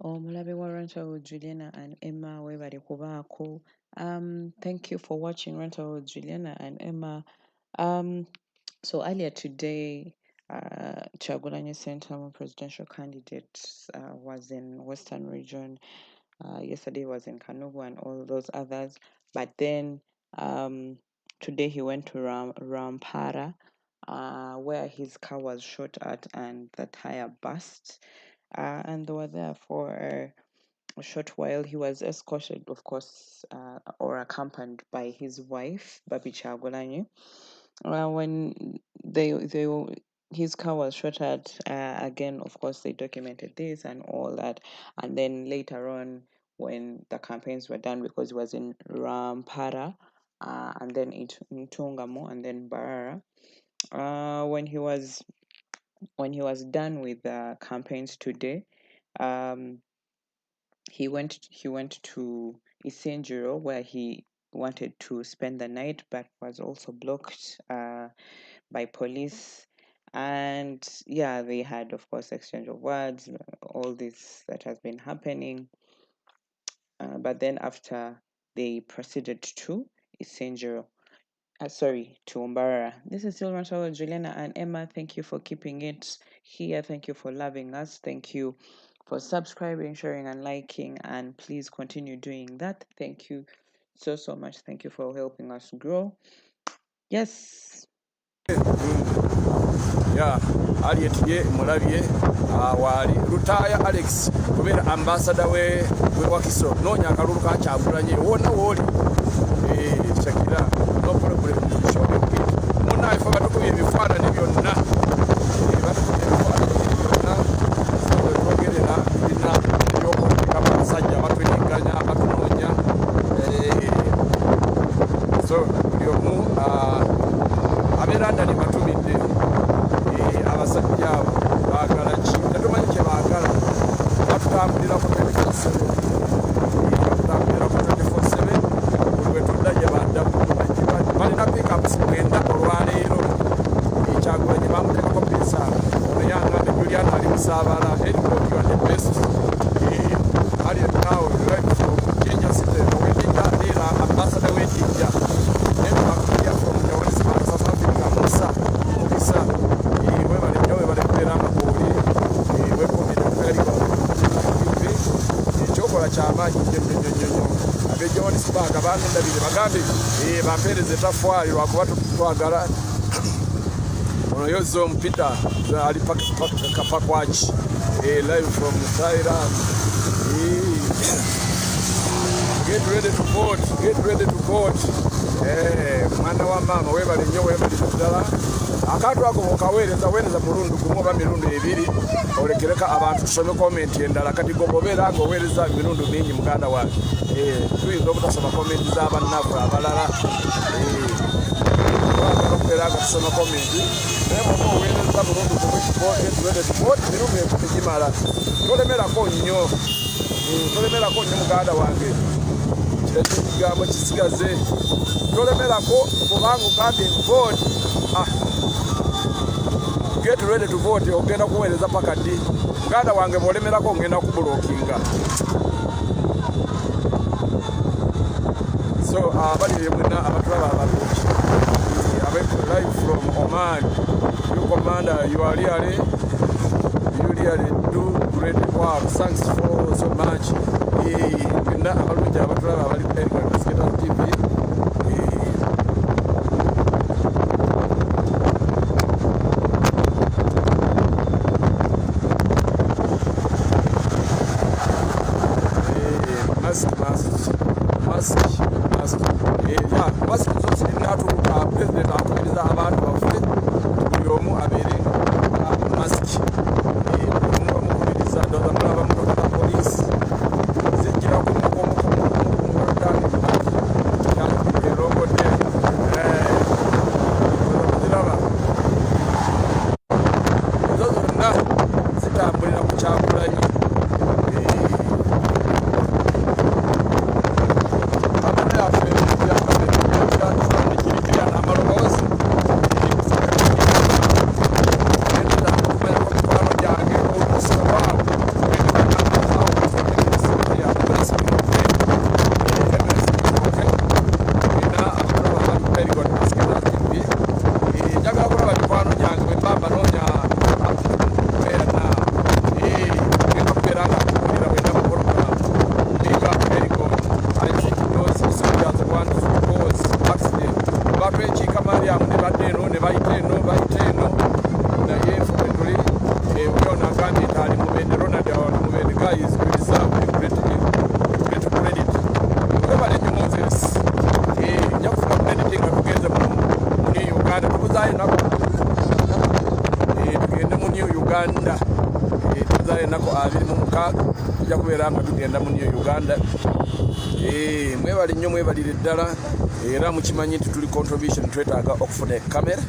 Omulabe wa Rental with Juliana and Emma webale kubaako. Thank you for watching Rental with Juliana and Emma. So earlier today, Kyagulanyi Center presidential candidate was in Western region. Yesterday was in Kanugu and all those others. But then today he went to Rampara, where his car was shot at and the tire burst. And they were there for a short while. He was escorted, of course, or accompanied by his wife, Babi Kyagulanyi. When his car was shot at, again, of course, they documented this and all that. And then later on, when the campaigns were done, because it was in Rampara, and then in Tungamo, and then Barara, when he was done with the campaigns today, he went to Isenjiro, where he wanted to spend the night, but was also blocked by police. And yeah, they had, of course, exchange of words, all this that has been happening. But then after, they proceeded to Isenjiro. To Umbara. This is still Marshall, Juliana and Emma. Thank you for keeping it here. Thank you for loving us. Thank you for subscribing, sharing, and liking. And please continue doing that. Thank you so much. Thank you for helping us grow. Yes. Yeah, aliyetiye mulabye wali Lutaya Alex kubeera ambassador we Wakiso nonya akalulu ka Kyagulanyi wonna woli Shakira no problem muna ifa batukubye ebifaananyi byonna twogerera bina ebyokuteeka abasajja batweganya abatunoonya so buli omu abeera ndali batumidde abasajja abo baagala ki tetumanyi kye baagala batutambulira ku 24/7 buli we tudda gye badda balina pickups mwenda olwaleero Kyagulanyi bamuteekako pisa oneyanga ne Juliana ali musaabala airport you are the best ali now right from Kenya City wendinda era ambassador wendinda nebakuya from the West South Africa Musa Mugisa webale nnyo webale kubeera amakooli wekomere okugaliko ekyokola kyamaanyi nnyo abejohansburg abandabire bagambe bampeereze tafwali lwakuba twagala ono yozo mpita ali kapakwaki live from Thailand. Get ready to vote mwana wa mama webale nnyo webale ddala akantu ako okaweereza mulundu gumu oba mirundi ebiri olekereka abantu tusome komenti endala kati gogobeera ng'oweereza mirundi mingi muganda wange tuyinza obutasoma komenti z'abannafu abalala okubeera nga tusoma komenti naye bwoba oweereza mulundu gumu mirundi ekumi gimala tolemerako nnyo muganda wange kirete ekigambo kisigaze tolemerako kubanga ogambye vote get ready to vote ogenda kuweereza paka ddi muganda wange bw'olemerako ngenda kubulookinga so balire mwena abatulaba abalungi live from Oman you commander you really do great work. Thanks for so much. Mwena abalungi abatulaba abali ku Basketball TV president atuwiriza abantu baffe buli omu abeere masiki omukubiriza ndoza mulaba motoka za poliisi zijjira kumukomukomukomukolodani Uganda tuzaala ennaku 26 tujja kubeera nga tugenda mu New Uganda. Mwebali nnyo mwebalire ddala era mukimanyi nti tuli contribution twetaaga okufuna ekamera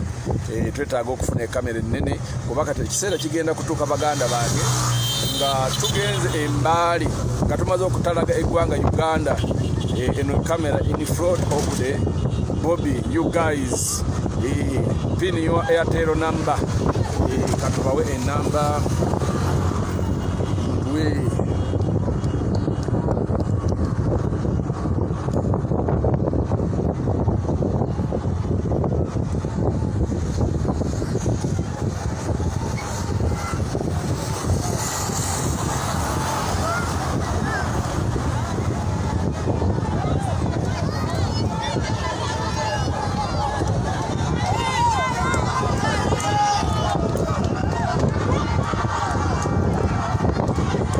ennene kuba kati ekiseera kigenda kutuuka baganda bange nga tugenze embaali nga tumaze okutalaga eggwanga Uganda eno kamera in front of the Bobby you guys pin your Airtel number katubawe enamba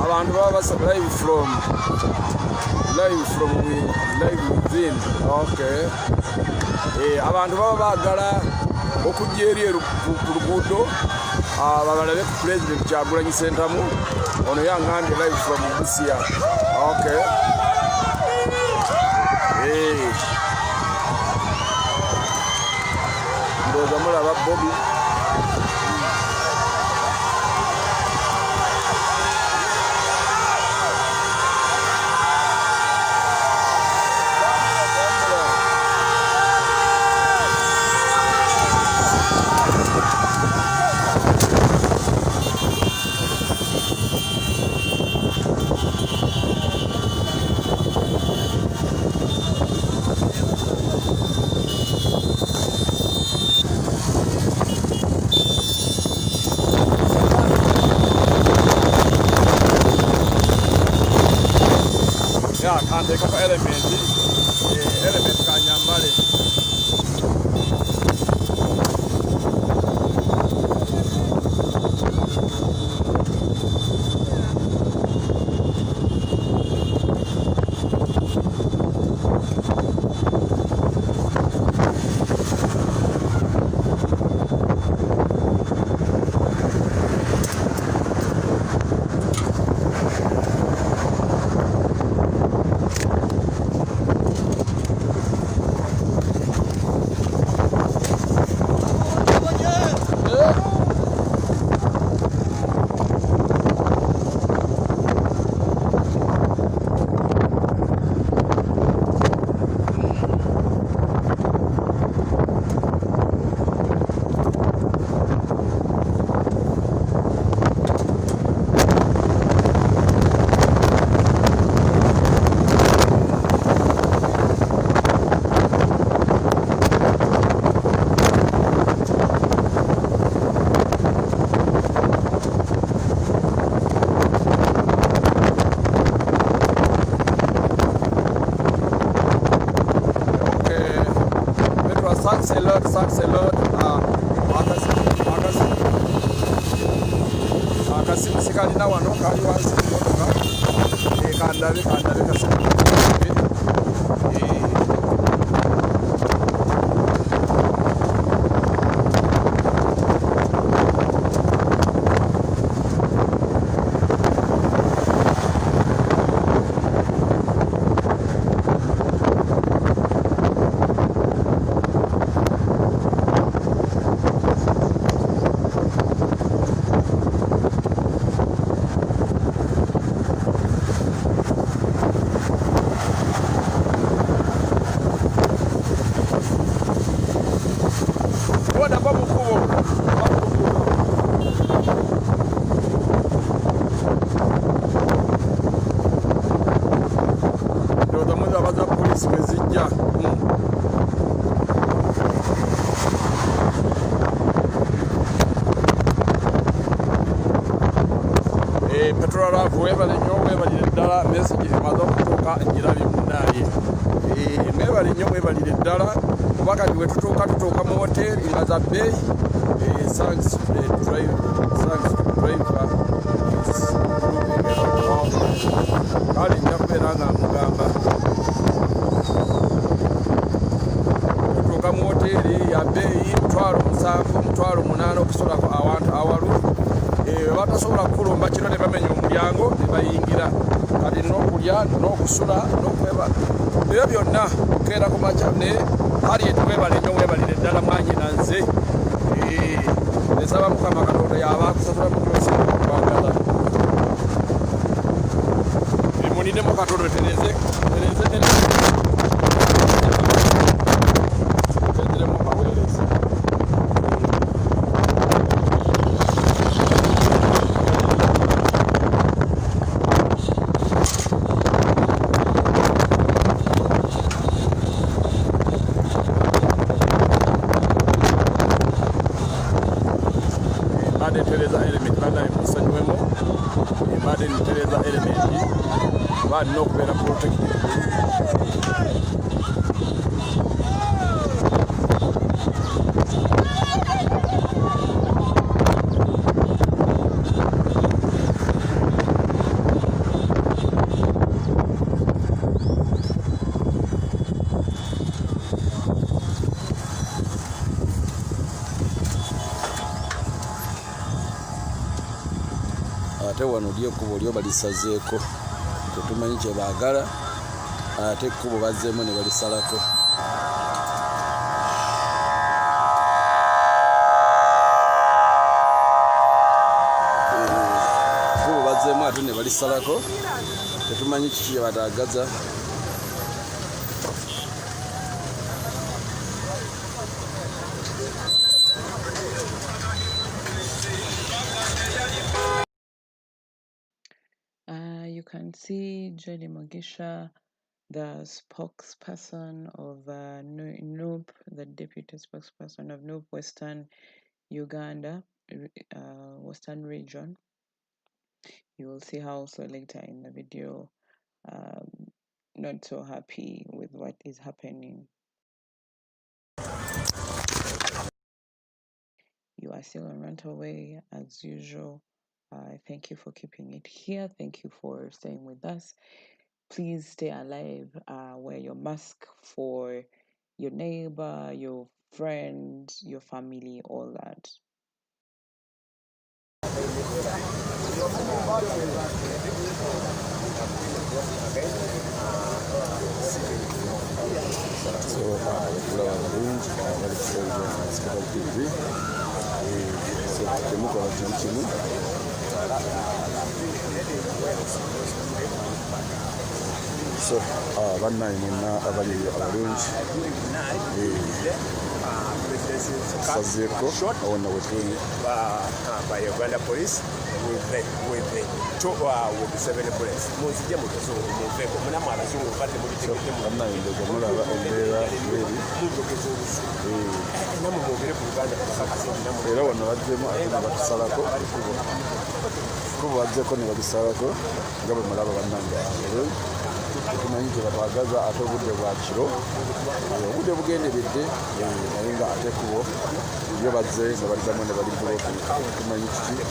abantu baba basa live within. Okay. Abantu baba bagala okujja eri ku luguudo babalabe ku President Kyagulanyi Ssentamu ono yangambye live from Busia. Okay. Ndowooza mulaba Bobby. Kandeka ka element ka nyambale. Thanks a lot. Akasimu sikalina wano kali wansi kumotoka kandabe kasimu petrol webale nnyo webalire ddala message emaze okutuuka ngirabye munnaye mwebale nnyo mwebalire ddala kuba kati we tutuuka mu hoteri nga za bbeeyi thanks to driver kale nja kubeera nga mugamba tutuuka mu hoteri ya bbeeyi 7,800 okusulako awantu awalu abatasobola kukulumba kino ne bamenya omulyango ne bayingira kati n'okulya n'okusula n'okwebala ebyo byonna okeera ku makya ne Harriet webale nnyo webalire ddala mwanyina nze nsaba Mukama Katonda yaba akusasula mu kyosi okwagala emunidemu Katonda tereze no kubeera protected. Ate wano ly'ekkubo lyo balisazeeko tetumanyi kye baagala ate ekkubo bazzeemu ne balisalako ekkubo bazzeemu ate ne balisalako tetumanyi kiki kye bataagaza You can see Jolly Mogisha, the spokesperson of NUP, the deputy spokesperson of NUP Western Uganda, Western region. You will see her also later in the video, not so happy with what is happening. You are still on Rant Away as usual. Thank you for keeping it here. Thank you for staying with us. Please stay alive. Wear your mask for your neighbor, your friend, your family, all that. So, bannange mwenna abali abalungi sazeeko awonna wetuli by Uganda police with the 7 bullets. Muzije mutozungu muveko munamu abazungu badde mubitegedde mu bannange ndowooza mulaba embeera bweri namu mwogere ku Uganda era wano bazzeemu ate ne batusalako ekkubo bazzeeko ne babisalako nga bwe mulaba bannange abalungi tumanyi kye batwagaza ate obudde bwa kiro obudde bugenderedde naye nga ate ekkubo byo bazze nga balizamu ne bali buloki tumanyi kiki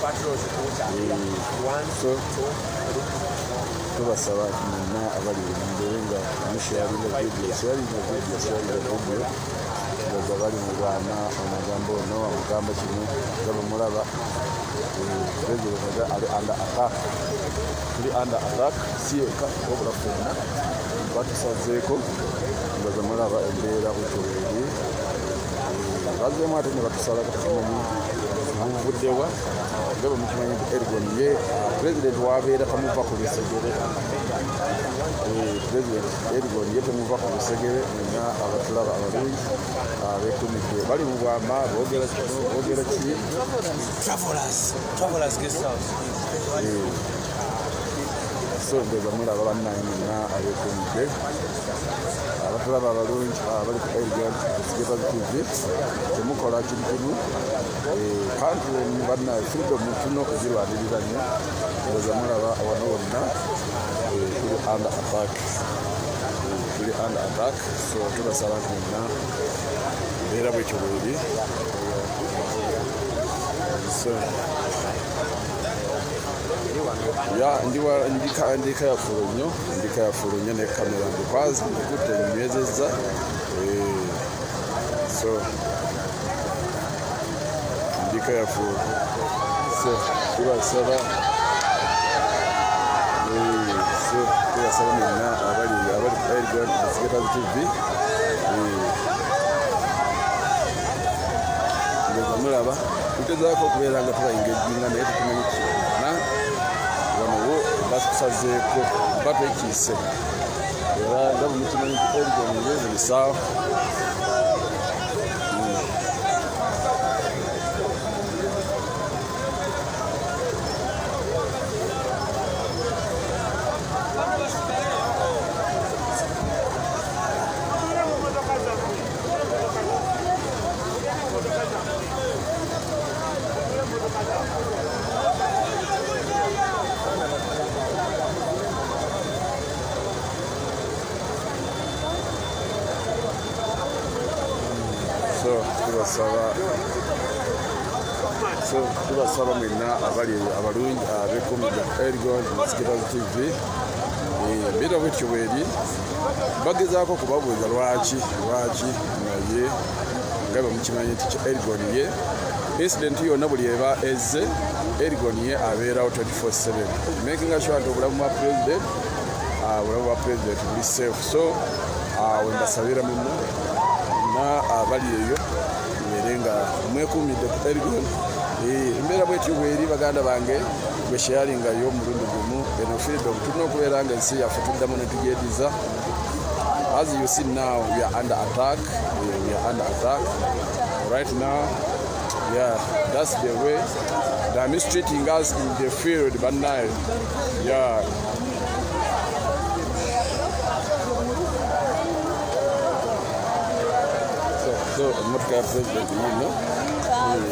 so tubasaba mwenna abali mumbeere nga musharinga vidiyo nga bali mu bwana amagambo ono amugamba kino nga bwemulaba president ali under attack tuli under attack si yekka wabula ffenna batusazeeko nga zemulaba embeera bwetuberi bazzeemu ate ne batusalako tumanyi buvuddewa nga bwe mukimanyi nti Elgon ye president wabeera tamuva ku bisegere president Elgon ye temuva ku bisegere nina abatulaba abalungi beekumidde bali mu bwama boogera ki Travelers guest house. so ndowooza mulaba bannange mwenna abeekumidde abatulaba abalungi bali ku Elgon Sigeta TV temukola kiri kimu country bannaye freedom tulina okuzirwanirira nnyo ndowooza mulaba wano wonna tuli under attack so tubasaba nti mwenna mbeera bwekyo bweri so ndika yafulo nnyo ne kamera ndikwazi ndikutte nywezezza so ndika yafulo so tubasaba mwenna abali Airgun TV ndeza mulaba tugezaako okubeera nga tubayingejjinga naye tukimanyi na wanowo batusazeeko batwekiise era nga bumukimanyi nti Airgun yezibisaawo tubasaba mwenna abali abalungi abekumidde Airgun TV bira bwetyo bweri bagezaako kubabuuza lwaki naye nga bamukimanyi nti Airgun ye incident yonna buli eba ezze Airgun ye abeerawo 24/7 making sure nti obulamu bwa president buli safe so wembasabira munno na abali eyo mbeere nga mwekuumidde ku Airgun embeera bwetyo bweri baganda bange bwe sharingayo omulundi gumu eno freedom tulina okubeera nga ensi yaffe tuddamu ne tugyediza. As you see now, we are under attack. Right now, yeah, that's the way they are mistreating us in the field, but now, yeah. So what kind of president do you know?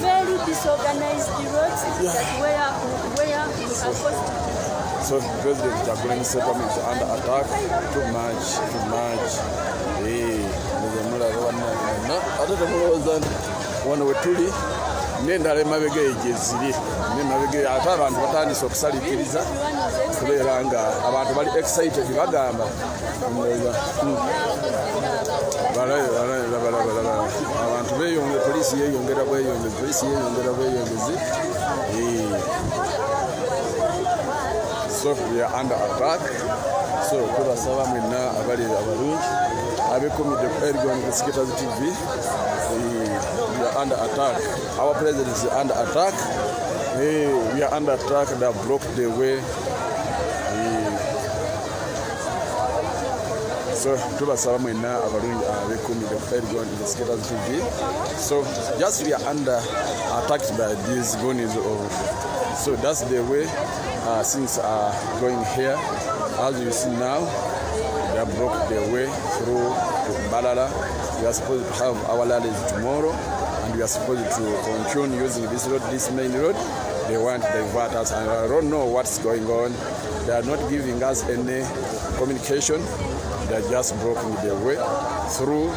Very disorganized roads, where we are supposed to. So President Kyagulanyi settlement is under attack. Too much. Ate temulowooza nti wano we tuli n'endala emabega egyeziri ate abantu batandise okusaliikiriza kubeera nga abantu bali excited bagamba abantu beyonge poliisi yeyongera bweyongezi so we are under attack. So tubasaba mwenna abali abalungi abekumidde ku Airgun TV. We are under attack. Our president is under attack. We are under attack. They have blocked the way. So tubasaba mwenna abalungi abekumidde ku Airgun TV. So just we are under attacked by these goonies so that's the way things are going here. As you see now, they have broke their way through to Balala. We are supposed to have our rallies tomorrow, and we are supposed to continue using this road, this main road. They want to divert us, and I don't know what's going on. They are not giving us any communication. They are just blocking their way through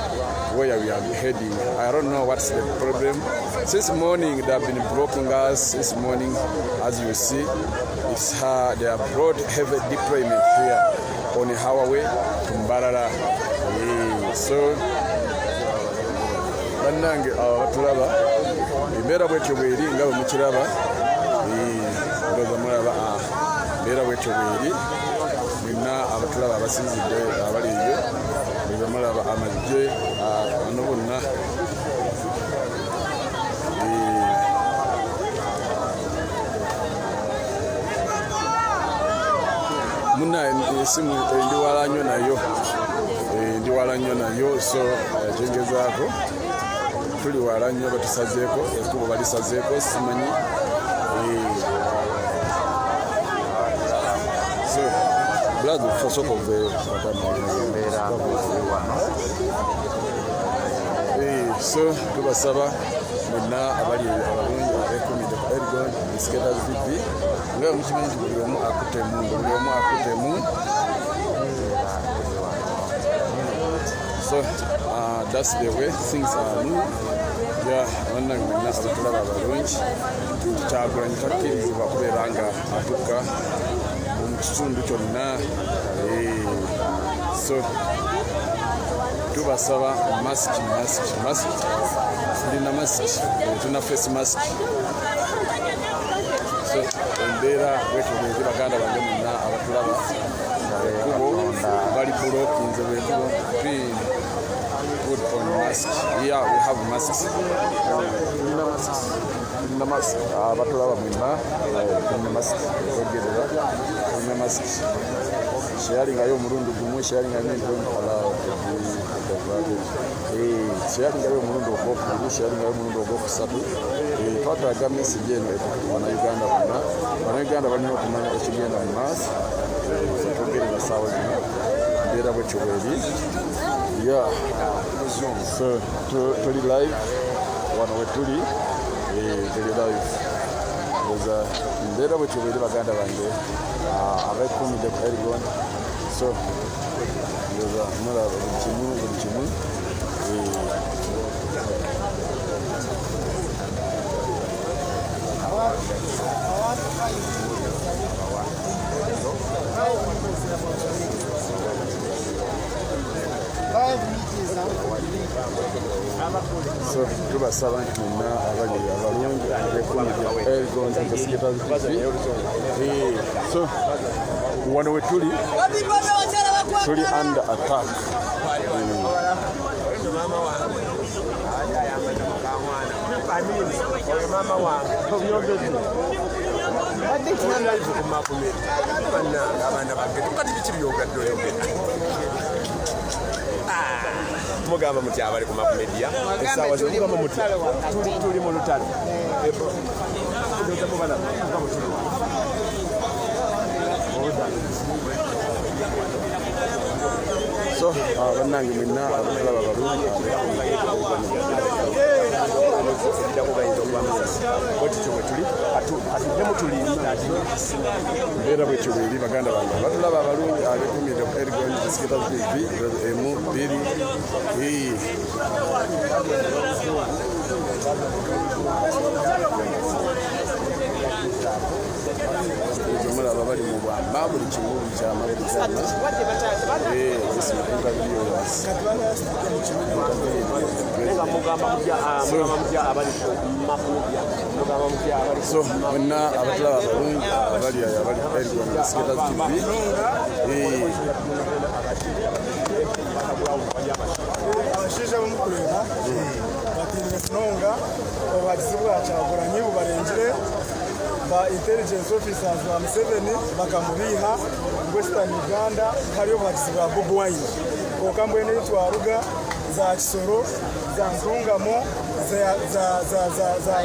where we are heading. I don't know what's the problem. Since morning, they have been blocking us. This morning, as you see, it's they have brought heavy deployment here on the highway to Mbarara. So, bannange abatulaba embeera bwetyo bweri nga bwe mukiraba ndowooza mulaba embeera bwetyo bweri mwenna abatulaba abasinzidde abali eyo ndowooza mulaba amagye bano bonna muna esimu ndi wala nnyo nayo so kyengezaako tuli wala nnyo batusazeeko ekkubo balisazeeko simanyi so blague fasoko ve so tubasaba mwenna abali abalungi abekumidde ku Airgun TV nga mukimanyi nti buli omu akutemu. So that's the way things are moving. Yeah, mwenna abatulaba abalungi Kyagulanyi takkirizibwa kubeera nga atuuka mu kitundu kyonna. So tubasaba mask tulina mask tulina face mask embeera bwetubiri baganda bange muna abatulaba kubo bali bulokinze bwetubo good on mask. Yeah, we have masks. Tulina mask. Abatulaba muna tulina mask. Tulina mask. Sharing ayo murundu gumu, sharing ayo murundu allowed. Sharing ayo murundu ogoku, sharing ayo murundu ogoku satu. Twataaga message eno Bannayuganda bonna. Bannayuganda balina okumanya ekigenda mu maaso. Tugerera ssaawa zino embeera bwetyo bweri. Yeah. So tuli live wano we tuli live. Embeera bwetyo bweri baganda bange abeekumidde ku Elgon. So mulaba buli kimu. So tubasaba nti mwenna abali abalungi abeekumidde Elgon Investigators TV. So wano we tuli under attack. Mugamba muti abali ku makumedia esawa zimugamba muti tuli mu lutalo So bannange mwenna abalaba balungi embeera bwetyo bweri baganda bange batulaba abalungi abeekumidde ku Elgon Investigators TV emu bbiri mulaba bali mu bwamba buli kimu so bonna abatulaba abalungi abali Elgon Investigators TV abashaija b'omukulera batiinire munonga obuhagizi bwa Kyagulanyi bubarengire ba intelligence officers ba Museveni bakamubiiha Western Uganda hariyo obuhagizi bwa Bobi Wine koka mbwene twaruga za Kisoro za Ntungamo za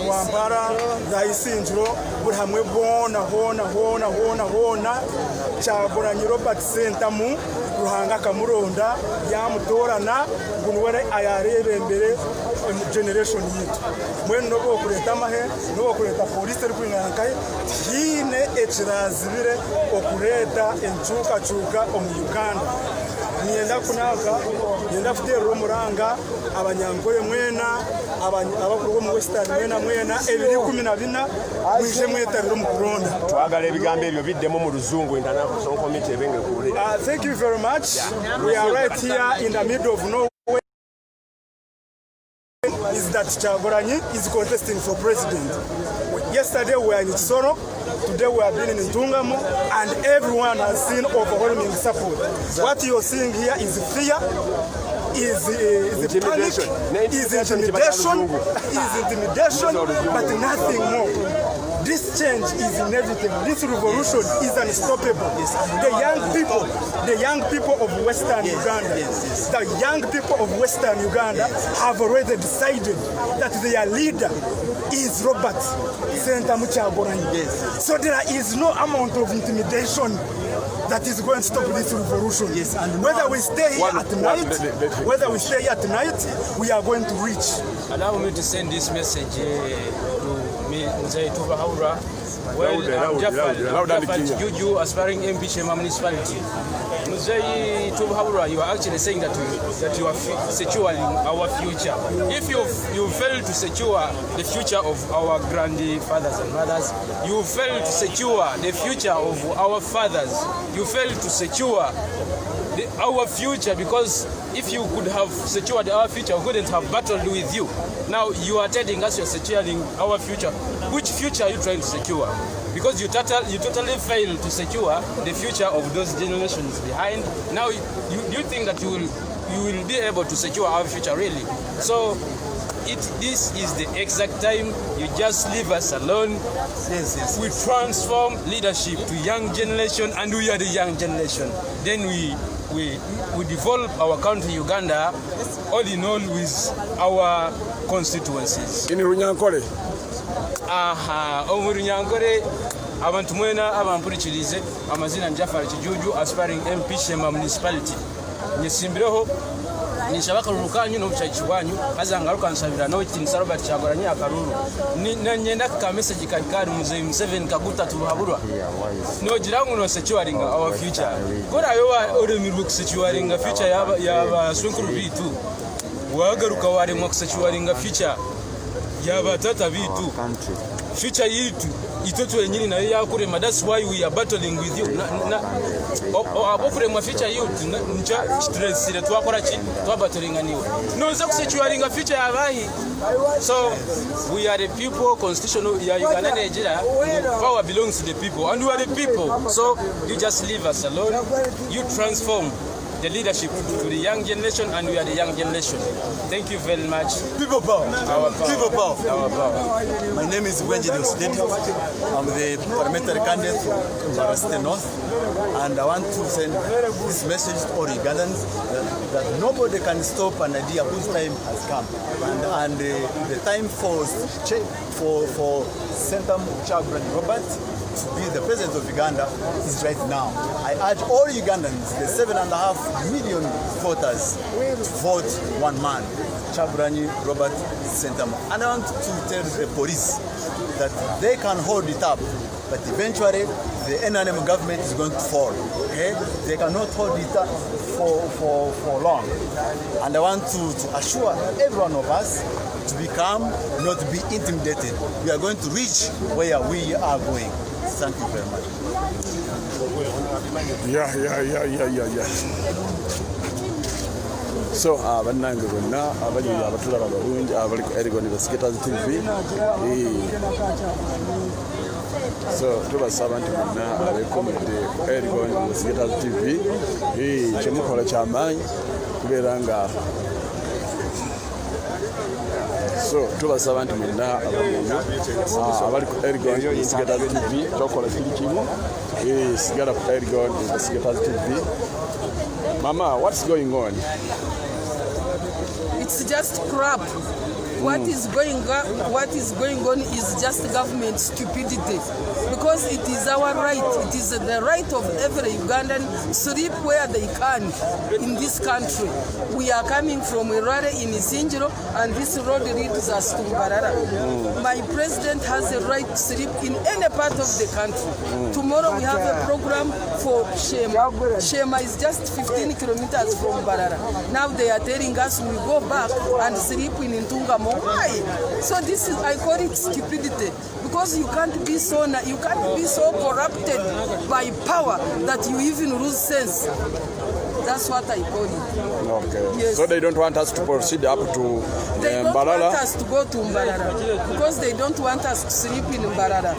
Wampara za Isinjiro buri hamwe bona Kyagulanyi Robert Sentamu Ruhanga Kamuronda yamutorana gunwere ayarebe mbere generation yitu mwene nobo kureta mahe nobo kureta police eri kwingankaye hine ekirazibire okureta encuka omu Uganda nienda kunaka nienda kuterera omuranga abanyankore mwena abakuru mu Western mwena 2014 mwije mwetarira mu Burundi twagala ebigambo ebyo biddemu mu Luzungu International Committee ebenge kule. Thank you very much. We are right here in the middle of nowhere. Is that Kyagulanyi is contesting for president. Yesterday we were in Kisoro, today we have been in Ntungamo, and everyone has seen overwhelming support. What you're seeing here is fear, is panic, is intimidation, but nothing more. This change is inevitable. This revolution is unstoppable. The young people of Western Uganda, the young people of Western Uganda have already decided that their leader is Robert Kyagulanyi. So there is no amount of intimidation that is going to stop this revolution. Whether we stay here at night, we are going to reach. Allow me to send this message to me, Mzee Tuba Haura. Well, I'm Jafar Juju, aspiring MP Shema Municipality. Mzee Tuba Haura, you are actually saying that you are securing our future. If you fail to secure the future of our grandfathers and mothers, you fail to secure the future of our fathers, you fail to secure our future, because if you could have secured our future, we couldn't have battled with you. Now you are telling us you're securing our future. Which future are you trying to secure? because you totally fail to secure the future of those generations behind. Now, you think that you will be able to secure our future, really? So, this is the exact time. You just leave us alone. Yes. We transform leadership to young generation, and we are the young generation. Then we develop our country, Uganda, all in all with our constituencies. In Runyankore? Runyankore, abantu mwena abampurikirize amazina Jafari Kijuju, aspiring MP Shema municipality. Nyesimbireho nisaba akaruru kanyu n'obukyaki bwanyu azangaruka nsabira no Juliana Robert Kyagulanyi akaruru nanyenda ka message kakari muzeyi Museveni kaguta tuhabulwa nogira ngo no securing our future kora yo oremirwe ku securing future yaba sunkuru bitu wagaruka wari mu securing future yaba tata bitu future yitu itoto yenyini nayo yakurema. That's why we are battling with you. Abokurema future youth ncha stress ile twakora ki twabattling aniwe noza kusecuring future yabahi. So we are the people. Constitutional ya Uganda Nigeria, power belongs to the people and we are the people. So you just leave us alone. You transform the leadership to the young generation, and we are the young generation. Thank you very much. People power. Our power. People power. Our power. My name is Benjamin Osdedi. I'm the parliamentary candidate from Barasite North, and I want to send this message to all Ugandans that nobody can stop an idea whose time has come, and the time for Senator Kyagulanyi Robert to be the president of Uganda is right now. I urge all Ugandans, the 7.5 million voters, to vote one man, Kyagulanyi Robert Sentamo. And I want to tell the police that they can hold it up, but eventually the NNM government is going to fall. Okay? They cannot hold it up for long. And I want to assure every one of us to be calm, not to be intimidated. We are going to reach where we are going. Thank you very much. Yeah. So bannange bonna abali abatulaba balungi abali ku Erigon Investigators TV. So tubasaba nti bonna abekomedde Erigon Investigators TV kyemukola kyamaanyi kubeera nga so tubasaba nti mwenna abali ku Erigon Investigators TV tokola kiri kimu sigala ku Erigon Investigators TV. Mama, what's going on? It's just crap. What is going on is just government stupidity, because it is our right. It is the right of every Ugandan to sleep where they can in this country. We are coming from Irare in Isinjiro, and this road leads us to Mbarara. My president has a right to sleep in any part of the country. Tomorrow we have a program for Shema. Shema is just 15 kilometers from Mbarara. Now they are telling us we go back and sleep in Ntungamo. Why? So this is, I call it stupidity, because you can't be so corrupted by power that you even lose sense. That's what I call it. Okay. Yes. So they don't want us to proceed up to They don't Mbarara? want us to go to Mbarara because they don't want us to sleep in Mbarara.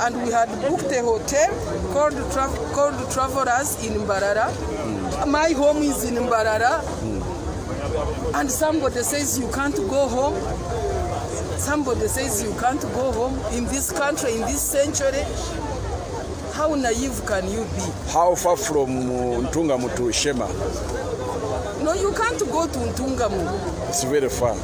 And we had booked a hotel called Travelers in Mbarara. My home is in Mbarara. And somebody says you can't go home. Somebody says you can't go home in this country, in this century. How naive can you be? How far from Ntungamo to Shema? No, you can't go to Ntungamo. It's very far.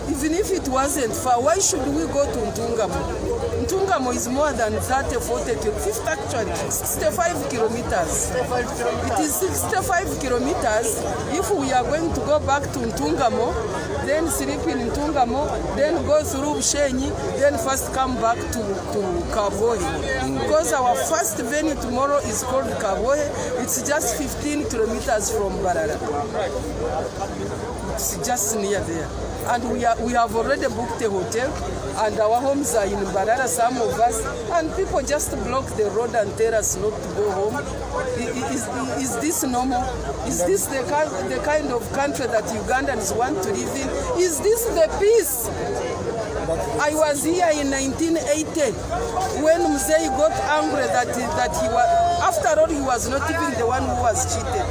Even if it wasn't far, why should we go to Ntungamo? Ntungamo is more than 30, 40, 50, actually, 65 kilometers. It is 65 kilometers. If we are going to go back to Ntungamo, then sleep in Ntungamo, then go through Bushenyi, then first come back to Kabohe. Because our first venue tomorrow is called Kabohe. It's just 15 kilometers from Barara. It's just near there. And we have already booked a hotel, and our homes are in Barara, some of us, and people just block the road and tell us not to go home. Is this normal? Is this the kind of country that Ugandans want to live in? Is this the peace? I was here in 1980 when Mzee got angry that he was, after all, he was not even the one who was cheated.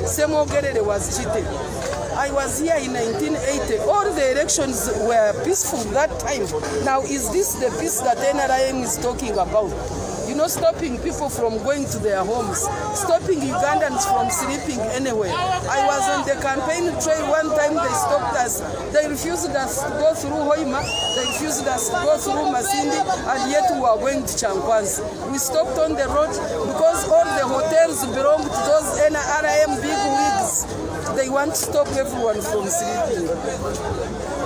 Semogerere was cheated. I was here in 1980. All the elections were peaceful that time. Now, is this the peace that NRM is talking about? You know, stopping people from going to their homes, stopping Ugandans from sleeping anywhere. I was on the campaign trail one time, they stopped us. They refused us to go through Hoima, they refused us to go through Masindi, and yet we were going to Chankwanzi. We stopped on the road because all the hotels belong to those NRM big wigs. They want to stop everyone from sleeping.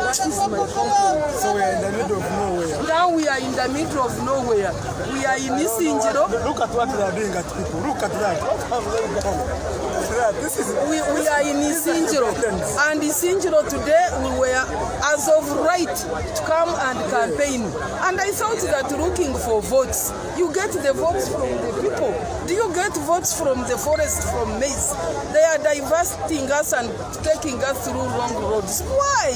That is my complaint. So we are in the middle of nowhere. Now we are in the middle of nowhere. We are in Isinjiro. Look at what they are doing at people. Look at that. What have they done? We are in Isinjiro. And Isinjiro today, we were as of right to come and campaign. And I thought that looking for votes, you get the votes from the people. Do you get votes from the forest, from maize? They are divesting us and taking us through wrong roads. Why?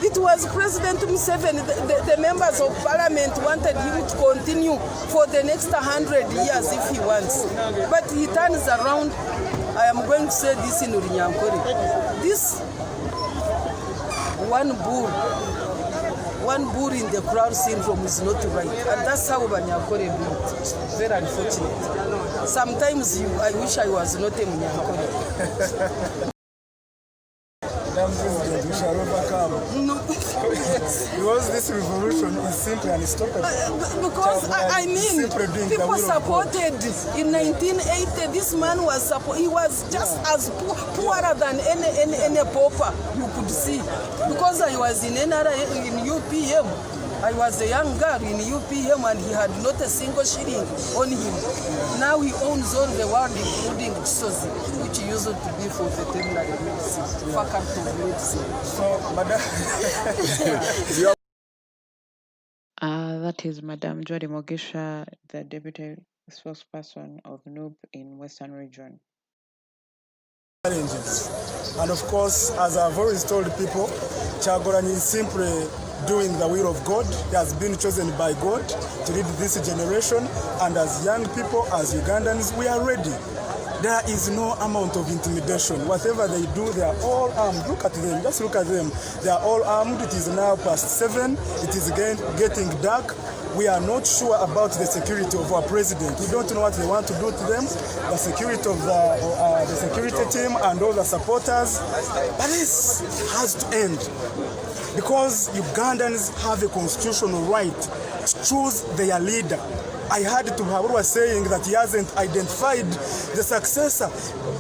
It was President Museveni, the members of parliament wanted him to continue for the next 100 years if he wants. But he turns around. I am going to say this in Urinyankore. This one bull in the crowd syndrome is not right. And that's how Banyankore do it. Very unfortunate. Sometimes I wish I was not a Munyankore. We shall overcome. No. Because this revolution is simply unstoppable. Because I mean, people supported in 1980. This man was support. He was just as poorer than any pauper you could see. Because I was in UPM. I was a young girl in UPM and he had not a single shilling on him. Now he owns all the world, including Sozi, which used to be for veterinary medicine, faculty of medicine. So, Madam, that is Madam Jody Mogisha, the deputy spokesperson of NUP in Western Region. Challenges. And of course, as I've always told people, Kyagulanyi is simply doing the will of God. He has been chosen by God to lead this generation, and as young people, as Ugandans, we are ready. There is no amount of intimidation. Whatever they do, they are all armed. Look at them, just look at them. They are all armed. It is now past 7. It is again getting dark. We are not sure about the security of our president. We don't know what they want to do to them, the security of the security team and all the supporters. But this has to end, because Ugandans have a constitutional right to choose their leader. I heard Tuhabura was saying that he hasn't identified the successor.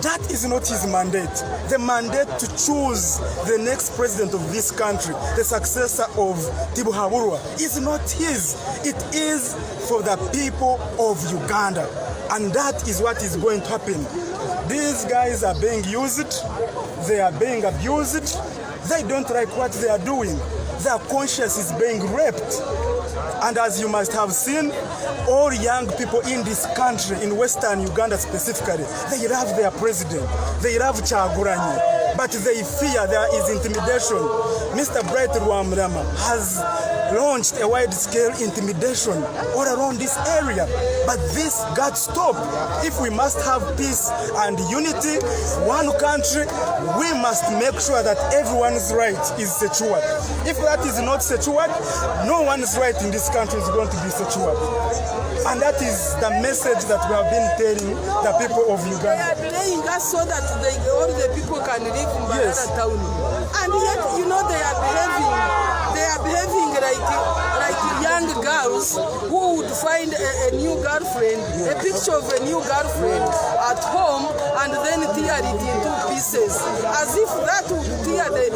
That is not his mandate. The mandate to choose the next president of this country, the successor of Tibuhaburwa, is not his. It is for the people of Uganda. And that is what is going to happen. These guys are being used. They are being abused. They don't like what they are doing. Their conscience is being raped. And as you must have seen, all young people in this country, in Western Uganda specifically, they love their president. They love Kyagulanyi, but they fear there is intimidation. Mr. Bright Rwamrama has launched a wide-scale intimidation all around this area, but this got stopped. If we must have peace and unity, one country, we must make sure that everyone's right is secured. If that is not secured, no one's right in this country is going to be secured. And that is the message that we have been telling the people of Uganda. They are playing us so that all the people can live in Banana town. And yet, you know, they are behaving like young girls who would find a new girlfriend, a picture of a new girlfriend at home, and then tear it into pieces, as if that would tear the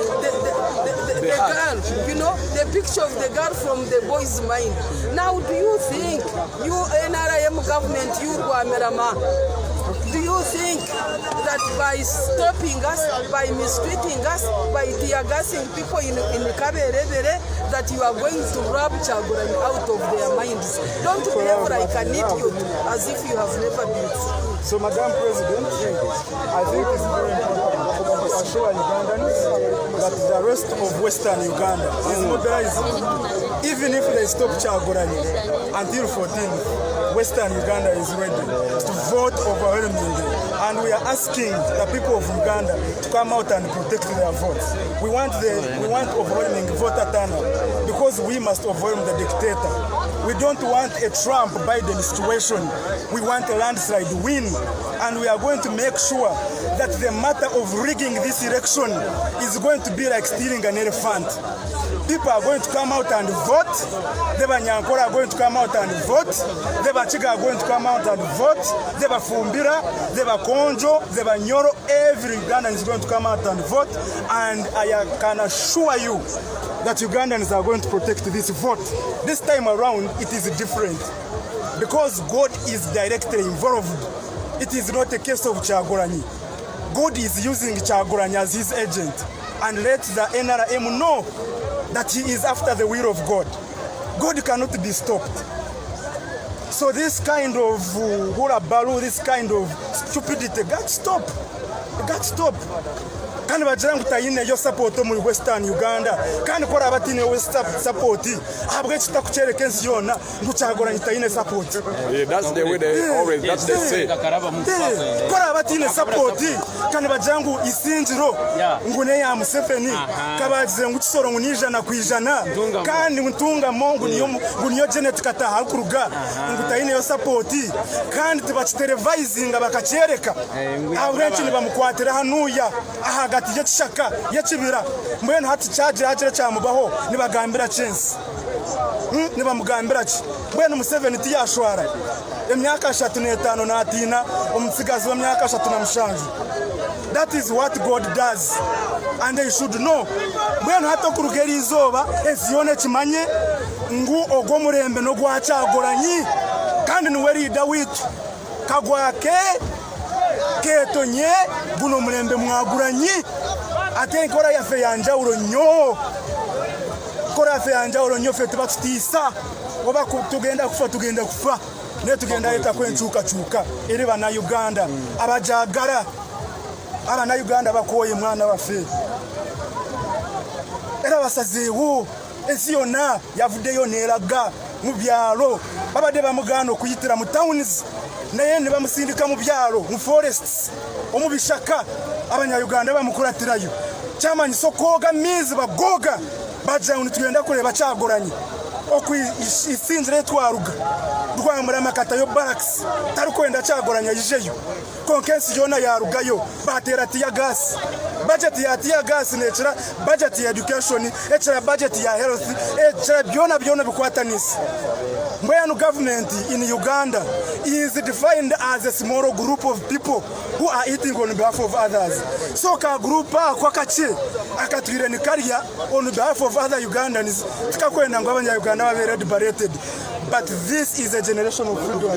girl, you know, the picture of the girl from the boy's mind. Now, do you think, you NRM government, you Rwamerama, do you think that by stopping us, by mistreating us, by tear-gassing people in Kaberebere, that you are going to rob Kyagulanyi out of their minds? Don't behave like an idiot, as if you have never been. So, Madam President, I think it's very important assure Ugandans that the rest of Western Uganda is mobilizing. Even if they stop Kyagulanyi until 14th, Western Uganda is ready to vote overwhelmingly. And we are asking the people of Uganda to come out and protect their votes. We want overwhelming voter turnout because we must overwhelm the dictator. We don't want a Trump-Biden situation. We want a landslide win. And we are going to make sure that the matter of rigging this election is going to be like stealing an elephant. People are going to come out and vote. The Banyankora are going to come out and vote. The Bachiga are going to come out and vote. The Bafumbira, the Bakonjo, the Banyoro, every Ugandan is going to come out and vote. And I can assure you that Ugandans are going to protect this vote. This time around, it is different because God is directly involved. It is not a case of Kyagulanyi. God is using Kyagulanyi as his agent, and let the NRM know that he is after the will of God. God cannot be stopped. So this kind of hurabaru, this kind of stupidity, got stop. Got stop. Kandi bajira ngutayine yo support mu Western Uganda kandi kora abatine West support abwe kitakuchereka ensi yona ngucyagora ngitayine support. Yeah, that's the way they always that's they say. Kora abatine support kandi bajira ngu isinjiro ngune ya Museveni kabagize ngukisoro ngunijana kwijana kandi ntunga mongu niyo Janet Kataha kuruga ngutayine yo support kandi tibakitelevizing bakachereka abwe nchini bamukwatira hanuya hagati y'Kishaka y'Kibira mbene hati charge agire cyamubaho nibagambira chance nibamugambira ki mbene Museveni tiyashwara emyaka 35 natina umusigazi wa myaka 37. That is what God does and they should know. Mbene hato kurugeri izoba eziyone kimanye ngu ogomurembe no gwa Kyagulanyi kandi niweri Dawitu kagwake ketonye buno mulembe Mwagulanyi ate nkora yafe yanjawulo nnyo kora yafe yanjawulo nnyo fe tubatisa oba tugenda kufa ne tugenda leta kwenchuka eri bana Uganda abajagara abana Uganda bakoye mwana wafe era basazeewo ensi yonna yavuddeyo neeraga mu byalo babadde bamugano kuyitira mu towns naye ne bamusindika mu byalo mu forests omu bishaka abanya-Uganda bamukuratirayo kyamanyi sokoga mizi bagoga bajja tugenda kureba Kyagulanyi okwisinzira etwaruga rwamura makata yo Blocks tarukwenda Kyagulanyi yijeyo konkensi yona yarugayo batera tiya gas budget ya tiya gas necira budget ya education ecira budget ya health ecira byona bikwatanisa mbwenu government in Uganda is defined as a small group of people who are eating on behalf of others. So ka group kwa kache akatwire ni career on behalf of other Ugandans tikakwenda ngo abanya-Uganda babe liberated. But this is a generation of freedom.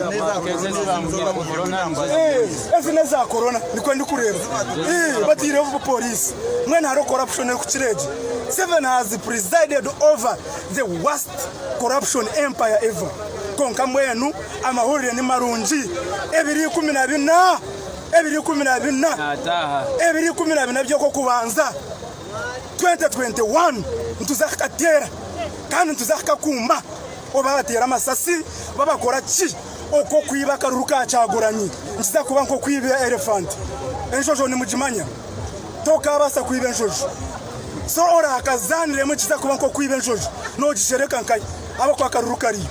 Ezineza corona nikwendi kureba batire of police mwena haro corruption kuchireje. Seven has presided over the worst corruption empire ever. Konka mwenu amahurire ni marungi ebiri 12 byo kubanza 2021 ntuzakatera kandi ntuzakakumba oba batera amasasi babakora ki oko kwiba karuruka Kyagulanyi nziza kuba nko kwiba elephant enjojo ni mujimanya toka basa kwiba enjojo so ora akazanire mu kiza kuba nko kwiba enjojo no gishereka nkai aba kwa karuruka riyo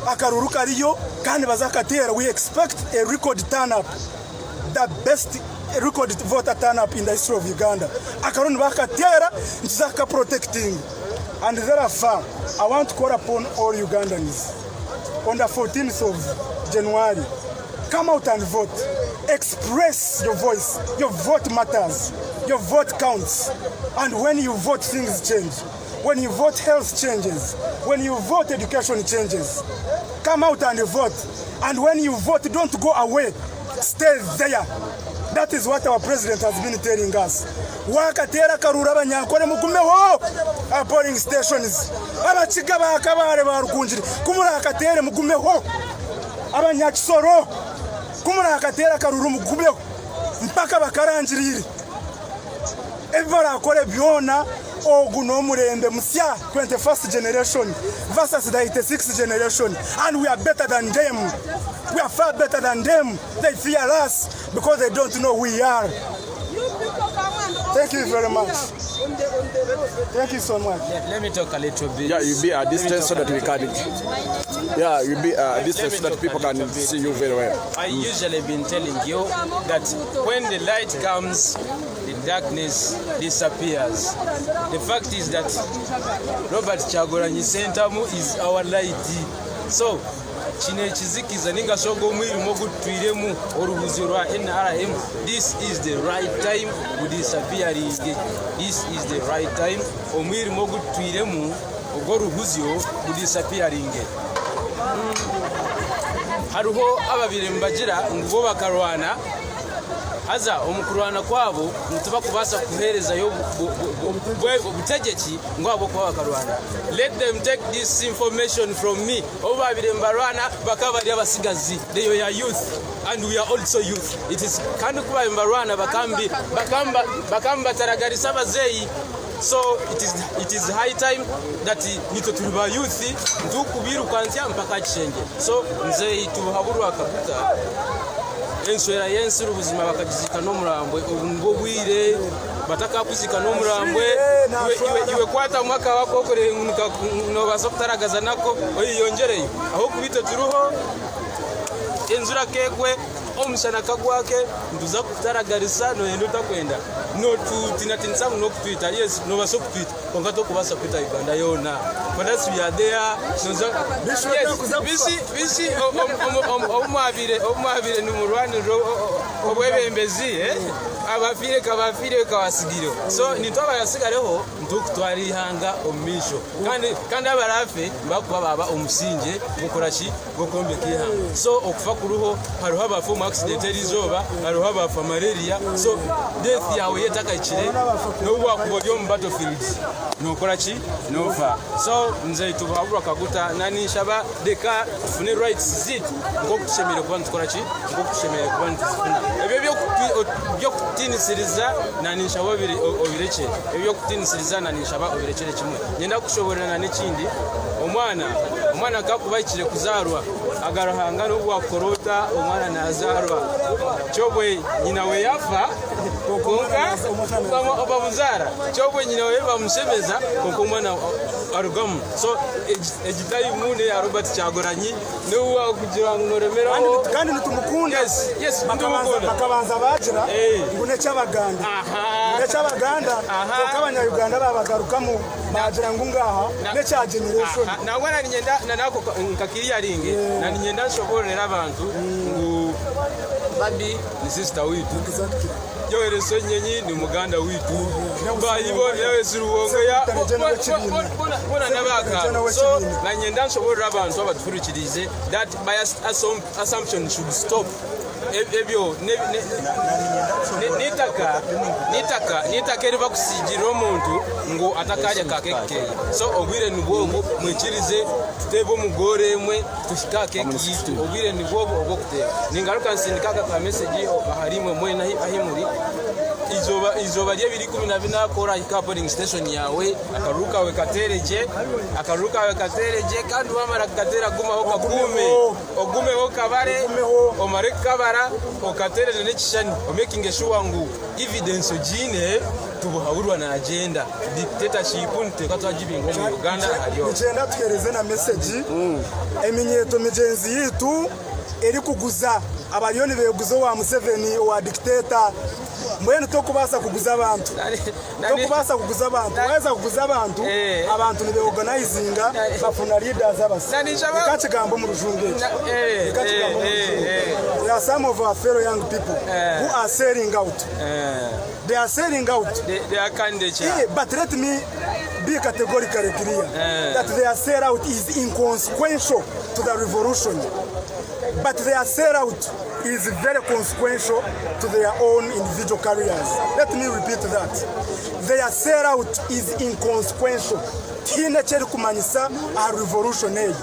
akaruruka riyo kandi bazakatera. We expect a record turn up, the best record voter turn up in the history of Uganda. Akaroni bakatera nzaka protecting. And therefore I want to call upon all Ugandans on the 14th of January, come out and vote. Express your voice. Your vote matters. Your vote counts. And when you vote, things change. When you vote, health changes. When you vote, education changes. Come out and vote. And when you vote, don't go away. Stay there. That is what our president has been telling us. Wakatera karura abanyankore mugumeho polling stations. Abakiga bakabare barukunjiri kumura akatere mugumeho. Abanyakisoro kumura akatera karuru mugumeho. mpaka bakarangirire ebibara akore byona ogu n'omurembe musya 21st generation versus the 86th generation, and we are better than them. We are far better than them. They fear us because they don't know who we are. Thank you very much. Thank you so much. Let me talk a little bit. Yeah, you be a distance so that we can. Yeah, you be a distance so that people can see you very well. I usually been telling you that when the light comes, the darkness disappears. The fact is that Robert Kyagulanyi Sentamu is our light. So, kino ekizikiza ninga sogo omwirimu ogutwiremu olubuzi lwa NRM, this is the right time kudisappearing. This is the right time omwirimu ogutwiremu ogw'olubuzi kudisappearing. Hariho ababiri mbagira ngo bakarwana haza omukurwana kwabo nituba kubasa kuherezayo obutegeki ngwabo kwa bakarwana. Let them take this information from me. Obabire mbarwana bakabali abasigazi, they are youth and we are also youth. It is kandi kuba mbarwana bakamba taragarisa abazeyi. So it is high time that nito tuliba youth ntukubiru kwanzia mpaka kishenge. So nzei tuhaburwa kabuta enswera yensi ubuzima bakagizika no murambwe ubwo bwire bataka kuzika no murambwe iwe kwata mwaka wako okore no basokutaragaza nako oyiyongereye aho kubito turuho enzura kegwe omusana kagwake nduza kutaragarisa no yendo takwenda no tutinatinsa no kutwita yes no baso kutwita kongato kubasa kwita Uganda yona but that's we are there noza bisi omwabire numurwani obwebembezi abafire kabasigiro so nitwaba yasigareho ndukutwari hanga omisho kandi abarafe bakuba baba omusinge bukorashi bokombe kihanga so okufa kuruho hariho abafu accident erizoba hariho abafa malaria so death yawe yetakakire n'ubwo akubobyo mu battlefield nokorachi nofa so nze tubahabura kaguta nani shaba deka tufune rights zit ngo kushemere kuba ntukorachi ngo kushemere kuba ntufuna ebyo byo kutinisiriza nani shaba obireke ebyo kutinisiriza nani shaba obirekere kimwe nyenda kushoborana n'ikindi omwana kakubakire kuzarwa agarahanga n'ubwo akorota omwana nazarwa chobwe nyina we yafa konka babuzara chobwe nyina we bamushemeza konka umwana arugamu so ejitayi mune ya Robert Kyagulanyi n'uwa kugira ngo remeraho kandi nitumukunda yes nitumukunda bakabanza bagira ngune cy'abaganda ko abanyayuganda babagarukamu bagira ngo ngaha ne cya generation nangwana nyenda nanako nkakiriya ringe na nyenda nsoborera abantu ngo babi ni sister witu yoere sonyenyi ni muganda witu bayibone yawe siruwongo ya bona nabaka so na nyenda nsoborera abantu abadufurikirize that biased assumption should stop ebyo nitaka eriva kusigira omuntu ngo atakaja kakeke so obwire nibwogo mwikirize tutebe omugore emwe tushika keke yitu obwire nibwogo obwo kuteba ningaruka nsindika ka message aharimwe mwena ahimuri izoba lye biri 12 akora ikapoling station yawe akaruka we katereje kandi wamara katera guma ho ogume ho kabare omare kabara okaterere n'ekishani making sure ngu evidence ogine tubuhaburwa na agenda dictatorship nteka twajibingo mu Uganda hariyo ngenda tukereze na message eminyeto migenzi yitu eri kuguza abayoni beguzo wa Museveni wa dictator mwene tokubasa kuguza abantu waweza kuguza abantu nibe organizinga bafuna leaders abasi kachigambo mu rujunge there are some of our fellow young people who are selling out they are candidates but let me be categorically clear that their sell out is inconsequential to the revolution but their sell out is very consequential to their own individual careers. Let me repeat that. Their sellout is inconsequential. Tine cheri kumanyisa a revolutionary.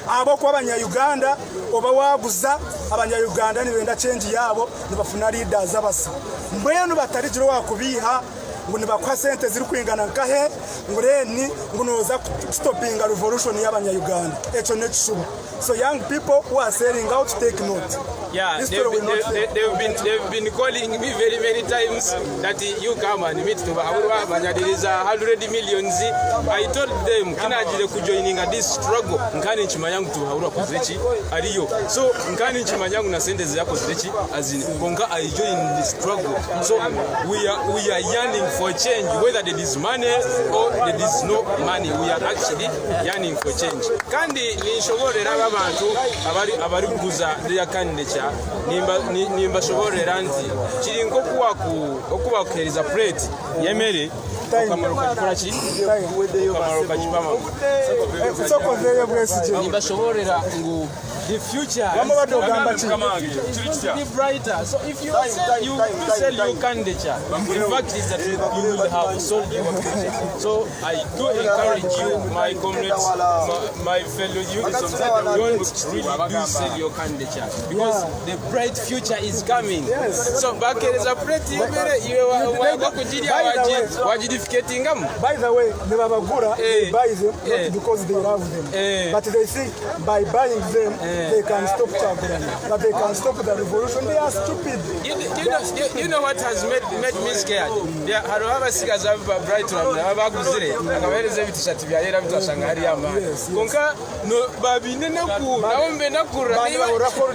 abo kwa abanyayuganda oba waguza abanyayuganda nibenda change yabo nibafuna leaders abasa mbwenu batarijiro wakubiha ngo nibakwa sente ziri kwingana nkahe ngo reni ngo noza stopping a revolution y'abanyayuganda echo nekishuba. So young people who are selling out, take note. Yeah, they've been calling me very many times that you come and meet to Bahurwa, there is 100 millions. I told them, Kinajile kujoining this struggle, Nkani Chimayang to Bahurwa Kuzichi, Ario. So Nkani Chimayang na sende zako Zichi, as in Konga, I join the struggle. So we are yearning for change, whether there is money or there is no money. We are actually yearning for change. Kandi ni shogore abantu abari kuguza ya kandidature nimba shobore ranti kirinko okubakereza plate yemere okamaro kakora ki okamaro kakipama soko veye bwesije nimba shoborera ngo the future will be brighter. So if you sell your candidature, in fact is that you will have sold your future. So I do encourage you, my comrades, my fellow youths, don't really do sell your candidature because the bright future is coming. So back here is a pretty by the way, they buy them not because they love them, but they think by buying them they can stop Kyagulanyi, but they can stop the revolution. They are stupid. You know what has made me scared? There are other singers of Brighton, Abaguzire, and where is everything that we are here to Shanghariama. Konka, no, Babine Naku, Naombe Nakura.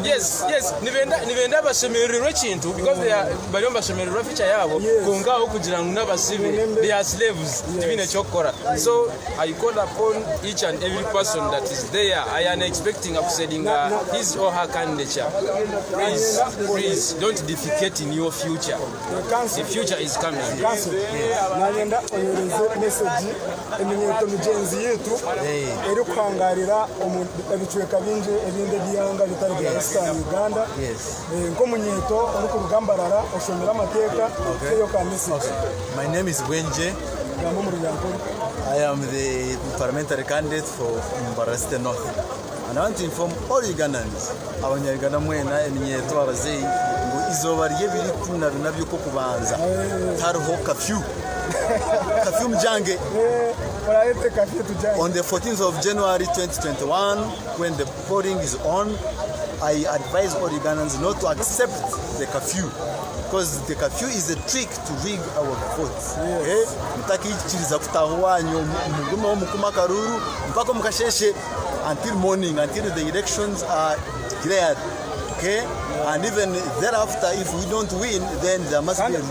Yes, Nivenda Basemiri reaching to because they are Bayomba Semiri Rafichayavo, Konga Okujang Nava Simi, they are slaves, even a chokora. So I call upon each and every person that is there. I am expecting of selling his or her candidature. Please don't defecate in your future. The future is coming. Nagenda oyereze message eminyeto mugenzi yetu eri kwangarira ebicweka binje ebinde byanga bitari bya Eastern Uganda. Nko munyeto ari ku rugambarara oshomera amateka yo ka message. My name is Wenje. I am the parliamentary candidate for Mbarasite North. And I want to inform all Ugandans, abanyarwanda mwena eminyeto abazei ngo izoba ryebiri kuna nabyo ko kubanza hariho curfew mjange on the 14th of January 2021 when the polling is on. I advise all Ugandans not to accept the curfew because the curfew is a trick to rig our votes. Mtakikiriza kutahuwanyo mugume mukuma karuru mpaka mukasheshe until morning, until the elections are cleared. Okay? And even thereafter, if we don't win, then there must be a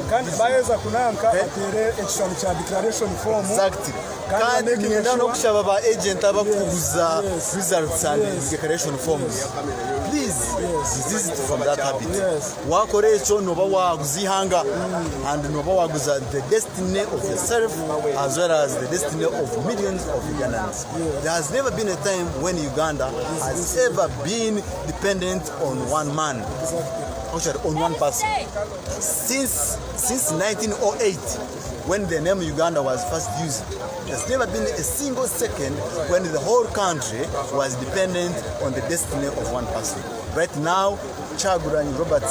declaration form. Exactly. Kandi ngenda no kushaba ba agent abakuguza results and declaration forms. Please desist from that habit. Wakore echo noba waguzihanga and noba waguza the destiny of yourself as well as the destiny of millions of Ugandans. There has never been a time when Uganda has ever been dependent on one man. Actually, on one person. Since 1908, when the name Uganda was first used, there's never been a single second when the whole country was dependent on the destiny of one person. Right now, Kyagulanyi Robert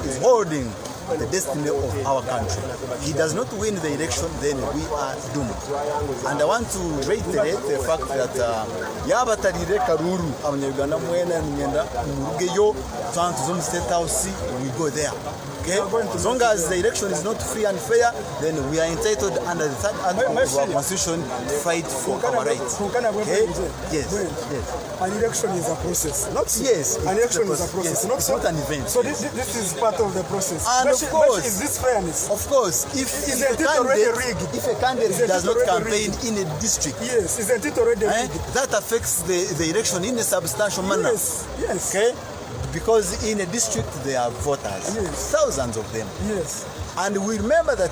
is holding the destiny of our country. He does not win the election, then we are doomed. And I want to reiterate the fact that yabatarire karuru abanyarwanda mwena ngenda murugeyo tuzum state house, we go there. Okay? As long as the election is not free and fair, then we are entitled under the third article of our constitution to fight for our rights. Okay? Yes. An election is a process. An election is a process. It's not an event. So this is part of the process. And of course, is this fairness? Of course, if a candidate does not campaign in a district, isn't it already rigged? That affects the election in a substantial manner. Yes. Okay? Because in a district there are voters, thousands of them. Yes. And we remember that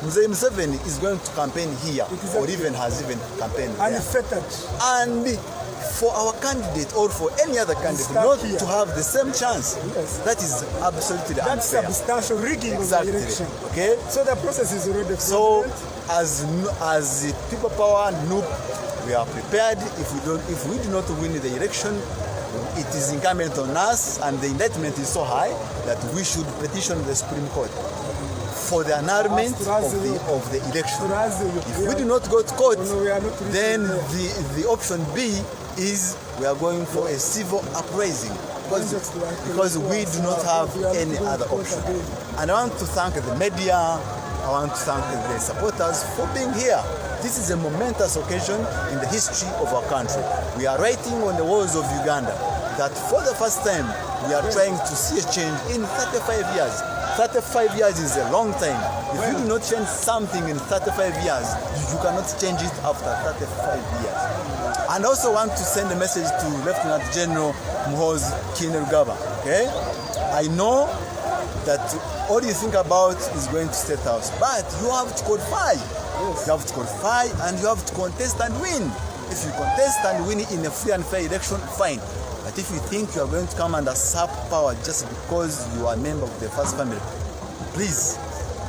Mzee Museveni is going to campaign here, or even has even campaigned there. And for our candidate or for any other candidate not to have the same chance, that is absolutely unfair. That's substantial rigging of the election. Okay? So the process is already so as people power, NUP, We are prepared. If we do not win the election, it is incumbent on us, and the indictment is so high that we should petition the Supreme Court for the annulment of the election. If we do not go to court, then the option B is we are going for a civil uprising because we do not have any other option. And I want to thank the media, I want to thank the supporters for being here. This is a momentous occasion in the history of our country. We are writing on the walls of Uganda that for the first time we are trying to see a change in 35 years. 35 years is a long time. If you do not change something in 35 years, you cannot change it after 35 years. And I also want to send a message to Lieutenant General Muhoozi Kainerugaba. Okay? I know that all you think about is going to State House, but you have to qualify. You have to qualify and you have to contest and win. If you contest and win in a free and fair election, fine. But if you think you are going to come and usurp power just because you are a member of the first family, please,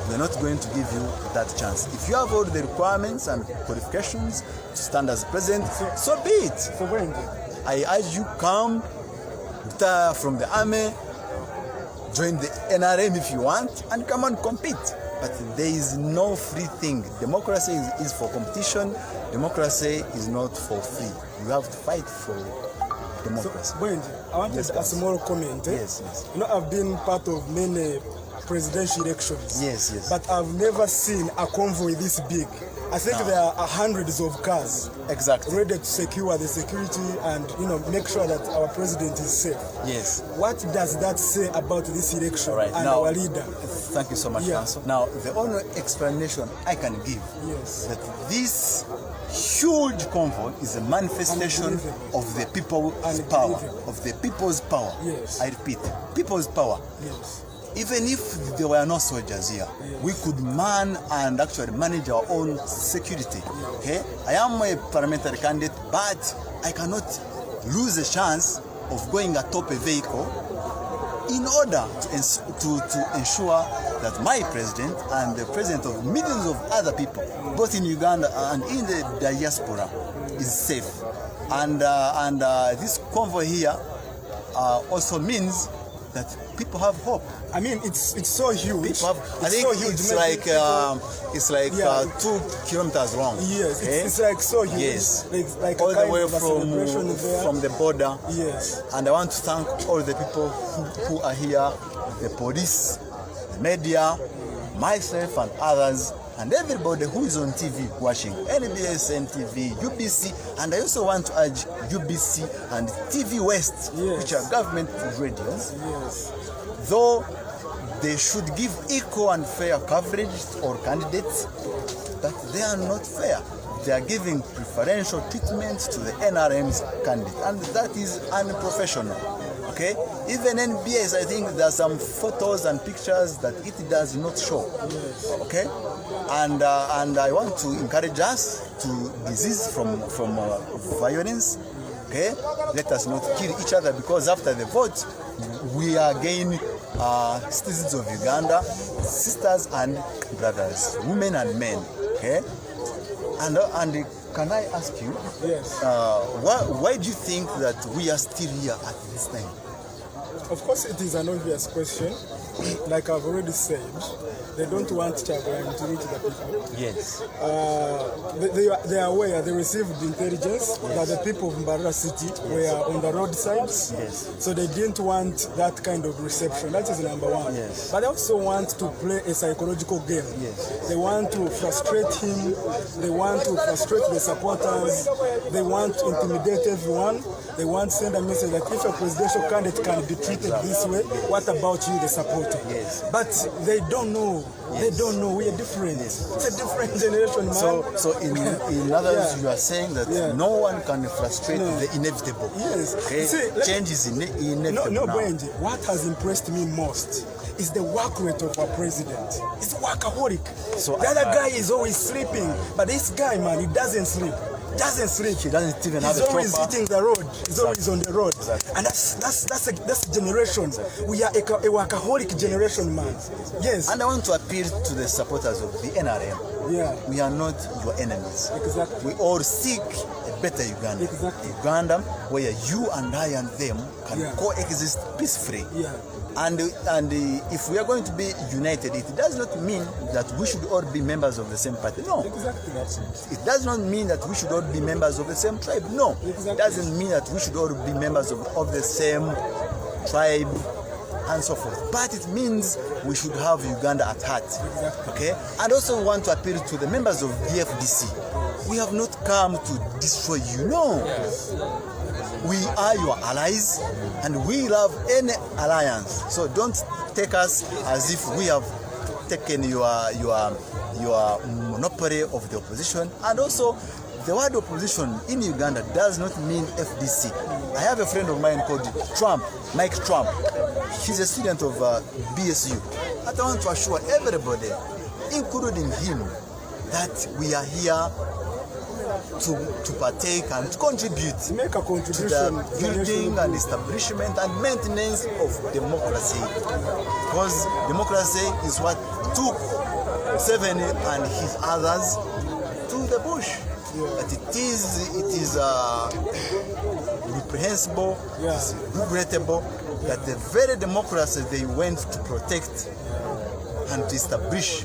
we are not going to give you that chance. If you have all the requirements and qualifications to stand as president, so be it. I urge you, come, retire from the army, join the NRM if you want, and come and compete. But there is no free thing. Democracy is for competition. Democracy is not for free. You have to fight for democracy. So, I wanted a small comment. Yes. You know, I've been part of many presidential elections. Yes. But I've never seen a convoy this big. I think there are hundreds of cars ready to secure the security and make sure that our president is safe. Yes. What does that say about this election and now, our leader? Thank you so much, Council. Now, the only explanation I can give that this huge convoy is a manifestation of the people's power. Of the people's power. Yes. I repeat, people's power. Yes. Even if there were no soldiers here, we could man and actually manage our own security. Okay? I am a parliamentary candidate, but I cannot lose a chance of going atop a vehicle in order to ensure that my president and the president of millions of other people, both in Uganda and in the diaspora, is safe. And this convoy here also means that people have hope. I mean, it's so huge. I think it's like 2 kilometers long. Yes, it's like so huge. Yes, like all the way from the border. Yes. And I want to thank all the people who are here, the police, the media, myself and others, and everybody who is on TV watching, NBS, NTV, UBC, and I also want to urge UBC and TV West, which are government radios, though they should give equal and fair coverage to all candidates, but they are not fair. They are giving preferential treatment to the NRM's candidate, and that is unprofessional. Okay, even NBS, I think there are some photos and pictures that it does not show. Okay, and I want to encourage us to desist from violence. Okay, let us not kill each other, because after the vote, we are again citizens of Uganda, sisters and brothers, women and men. Okay, and can I ask you? Yes. Why do you think that we are still here at this time? Of course, it is an obvious question. Like I've already said, they don't want Kyagulanyi to reach the people. Yes. They are aware, they received intelligence that the people of Mbarara City were on the roadsides. Yes. So they didn't want that kind of reception. That is number one. Yes. But they also want to play a psychological game. Yes. They want to frustrate him. They want to frustrate the supporters. They want to intimidate everyone. They want to send a message that if a presidential candidate can be treated this way, what about you, the supporter? Yes. But they don't know. Yes. They don't know. We are different. Yes. It's a different generation, man. So in other words, you are saying that no one can frustrate the inevitable. Yes. Okay? See, change is inevitable. No, Benji. What has impressed me most is the work rate of our president. He's workaholic. So the other guy is always sleeping, but this guy, man, he doesn't sleep. Doesn't sleep. He doesn't even have a chopper. He's always hitting the road. He's always on the road. And that's generation. We are a workaholic generation, man. Yes. And I want to appeal to the supporters of the NRM. Yeah. We are not your enemies. Exactly. We all seek a better Uganda. Exactly. Uganda where you and I and them can coexist peacefully. Yeah. And if we are going to be united, it does not mean that we should all be members of the same party. No. Exactly. It does not mean that we should all be members of the same tribe. No. Exactly. It doesn't mean that we should all be members of the same tribe and so forth. But it means we should have Uganda at heart. Exactly. Okay? And also we want to appeal to the members of the FDC. We have not come to destroy you. No. We are your allies and we love any alliance. So don't take us as if we have taken your monopoly of the opposition. And also the word opposition in Uganda does not mean FDC. I have a friend of mine called Mike Trump. He's a student of BSU. And I want to assure everybody, including him, that we are here to partake and to contribute to the building and establishment and maintenance of democracy. Because democracy is what took Seven and his others to the bush. But it is reprehensible, it is regrettable that the very democracy they went to protect and to establish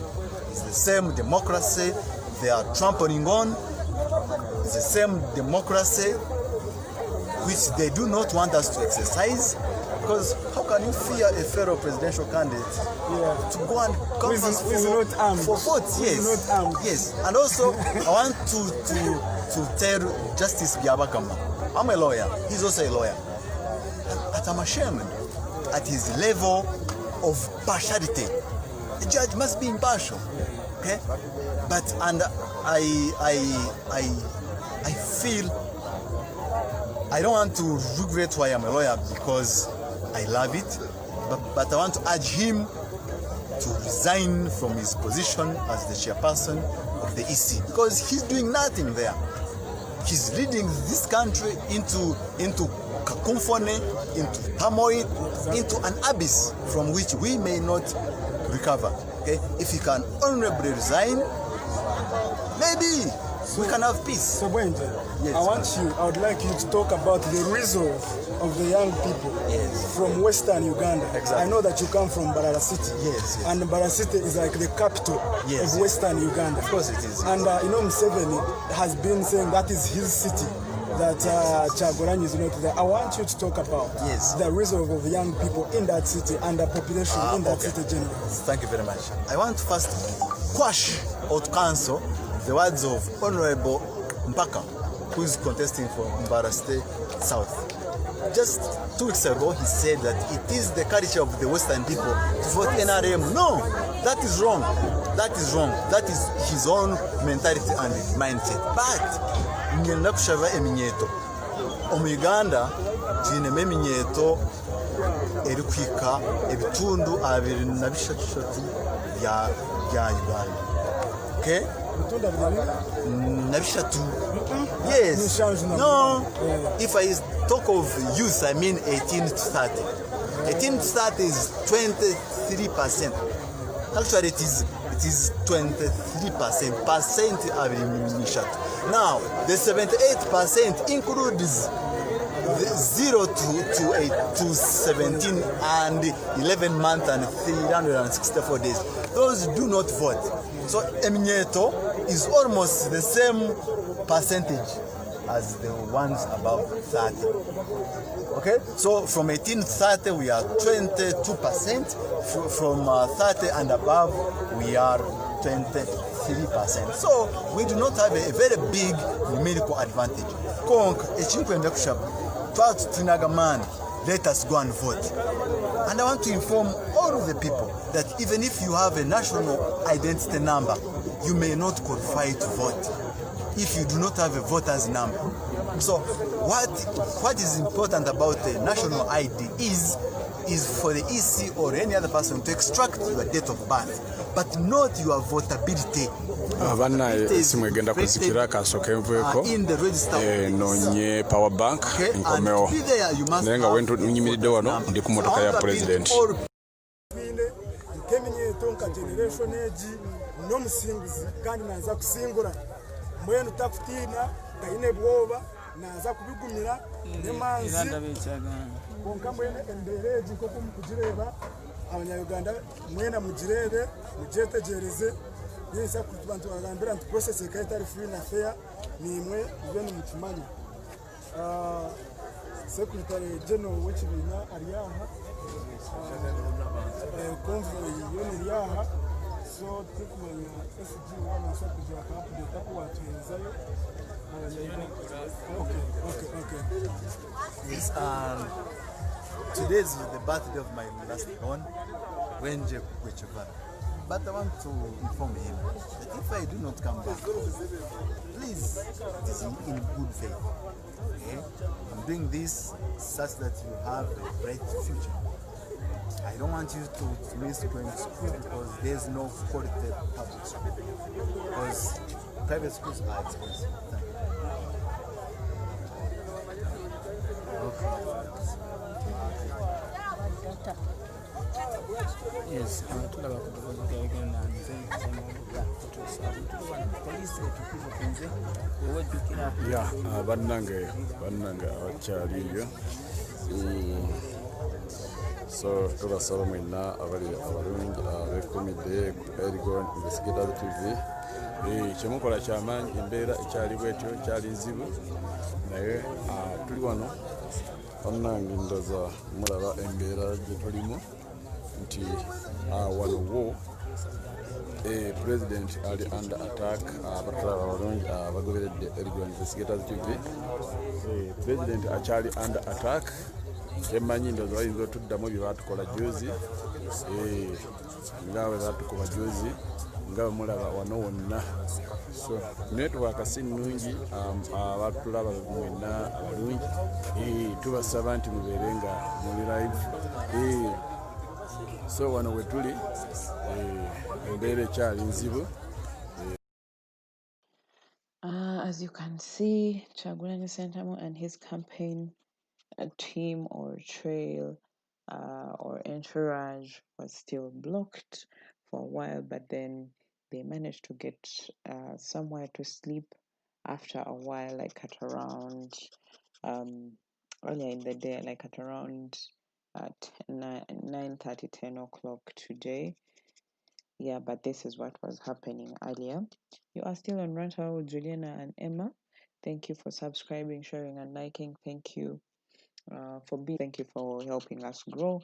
is the same democracy they are trampling on. It's the same democracy which they do not want us to exercise. Because how can you fear a fellow presidential candidate to go and canvass for votes? Yes. Yes. And also, I want to tell Justice Byabakama, I'm a lawyer. He's also a lawyer. And I'm ashamed at his level of partiality. A judge must be impartial. Okay? But and I feel I don't want to regret why I'm a lawyer because I love it, but I want to urge him to resign from his position as the chairperson of the EC because he's doing nothing there. He's leading this country into cacophony, into turmoil, into an abyss from which we may not recover. Okay? If he can honorably resign, maybe we can have peace. So Wendy, yes, I would like you to talk about the resolve of the young people from Western Uganda. Exactly. I know that you come from Barara City. Yes. And Barara City is like the capital of Western Uganda. Of course it is. And Museveni has been saying that is his city, that Kyagulanyi is not there. I want you to talk about the resolve of the young people in that city and the population in that city generally. Thank you very much. I want to first quash or to cancel the words of Honorable Mpaka, who is contesting for Mbara State South. Just 2 weeks ago, he said that it is the culture of the Western people to vote NRM. No, that is wrong. That is wrong. That is his own mentality and mindset. But, ngenda kushava eminyeto. Omu Uganda, jineme eminyeto eri kwika ebitundu 23 bya Uganda. Okay? Yes. No. If I talk of youth, I mean 18 to 30. 18 to 30 is 23%. Actually, it is 23%. Percent are now, the 78% includes the 0 to 17 and 11 months and 364 days. Those do not vote. So Eminyeto is almost the same percentage as the ones above 30. Okay? So from 18 to 30 we are 22%. From 30 and above we are 23%. So we do not have a very big numerical advantage. Let us go and vote. And I want to inform all of the people that even if you have a national identity number, you may not qualify to vote if you do not have a voter's number. So what is important about the national ID is for the EC or any other person to extract your date of birth, but not your votability. Abana simwegenda kuzikira kasoka enveko nonye power bank inkomeo nenga wento nyimiridde wano ndi ku motoka ya president keminyeto nka generation age no musinguzi kandi naza kusingura mwenu takutina gayine bwoba naza kubigumira nemanzi konka mwene embere ejiko kumukugireba abanyayuganda mwena mugirebe mujetegereze yesa kutubantu bagambira nti process ekayitari free na fair nimwe ibyo mukimanyi Secretary General w'ekibina ari aha convoy yone yaha so tukumanya SG wana so kugira update ko watuhezayo okay Yes, today is the birthday of my last born, Wenje Kukwechevara. But I want to inform him that if I do not come back, please, it is in good faith. Okay? I'm doing this such that you have a bright future. I don't want you to miss going to school because there's no quality public school. Because private schools are expensive. Thank you. Yes, tulaba kutokoza Uganda bannange abakyaliyo so tubasaba mwenna abali abalungi abekomidde ku Elgon Investigators TV kyemukola kyamaanyi embeera ekyali bwetyo kyali nzibu naye tuli wano bannange ndoza mulaba embeera gye tulimu nti wano wo president ali under attack abatulaba abalungi abagoberedde Elgon Investigators TV president akyali under attack kyemmanyi ndoza bayinza otuddamu bye batukola juzi nga bwe batukola juzi nga bwe mulaba wano wonna so network si nnungi abatulaba mwenna abalungi tubasaba nti mubeere nga muli live so wano we tuli embeera ekyali nzibu. As you can see, Kyagulanyi Ssentamu and his campaign team or trail or entourage was still blocked for a while, but then they managed to get somewhere to sleep after a while, like at around earlier in the day, like at around 9:30, 10 o'clock today. Yeah, but this is what was happening earlier. You are still on Rant with Juliana and Emma. Thank you for subscribing, sharing, and liking. Thank you thank you for helping us grow.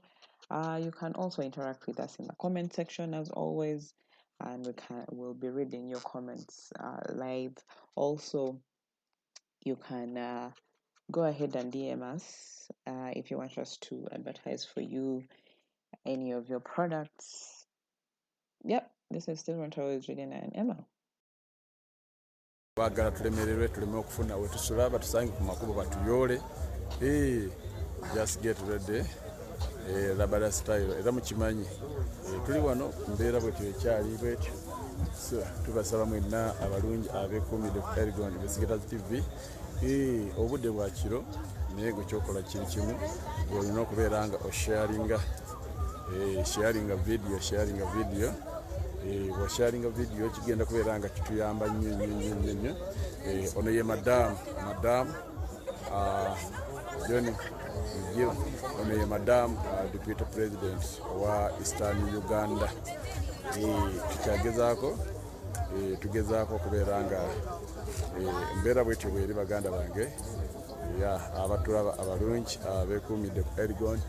You can also interact with us in the comment section as always, and we'll be reading your comments live. Also, you can go ahead and DM us if you want us to advertise for you any of your products. Yep, this is still Rant with Juliana and Emma. Bagala tulemererwe tuleme okufuna we tusula batusange ku makubo batuyole just get ready labada style era mukimanyi tuli wano mbeera bwetyo ekyali bwetyo so tubasaba mwenna abalungi abekumidde ku Elgon Investigators TV obudde bwa kiro naye gwe kyokola kiri kimu olina okubeera nga osharinga video washaringa video kigenda kubeera nga kituyamba nnyo ono ye madam John ono ye madam deputy president wa Eastern Uganda tugezaako okubeera nga embeera bwetyo bweri baganda bange abatulaba abalungi abekumidde ku Elgon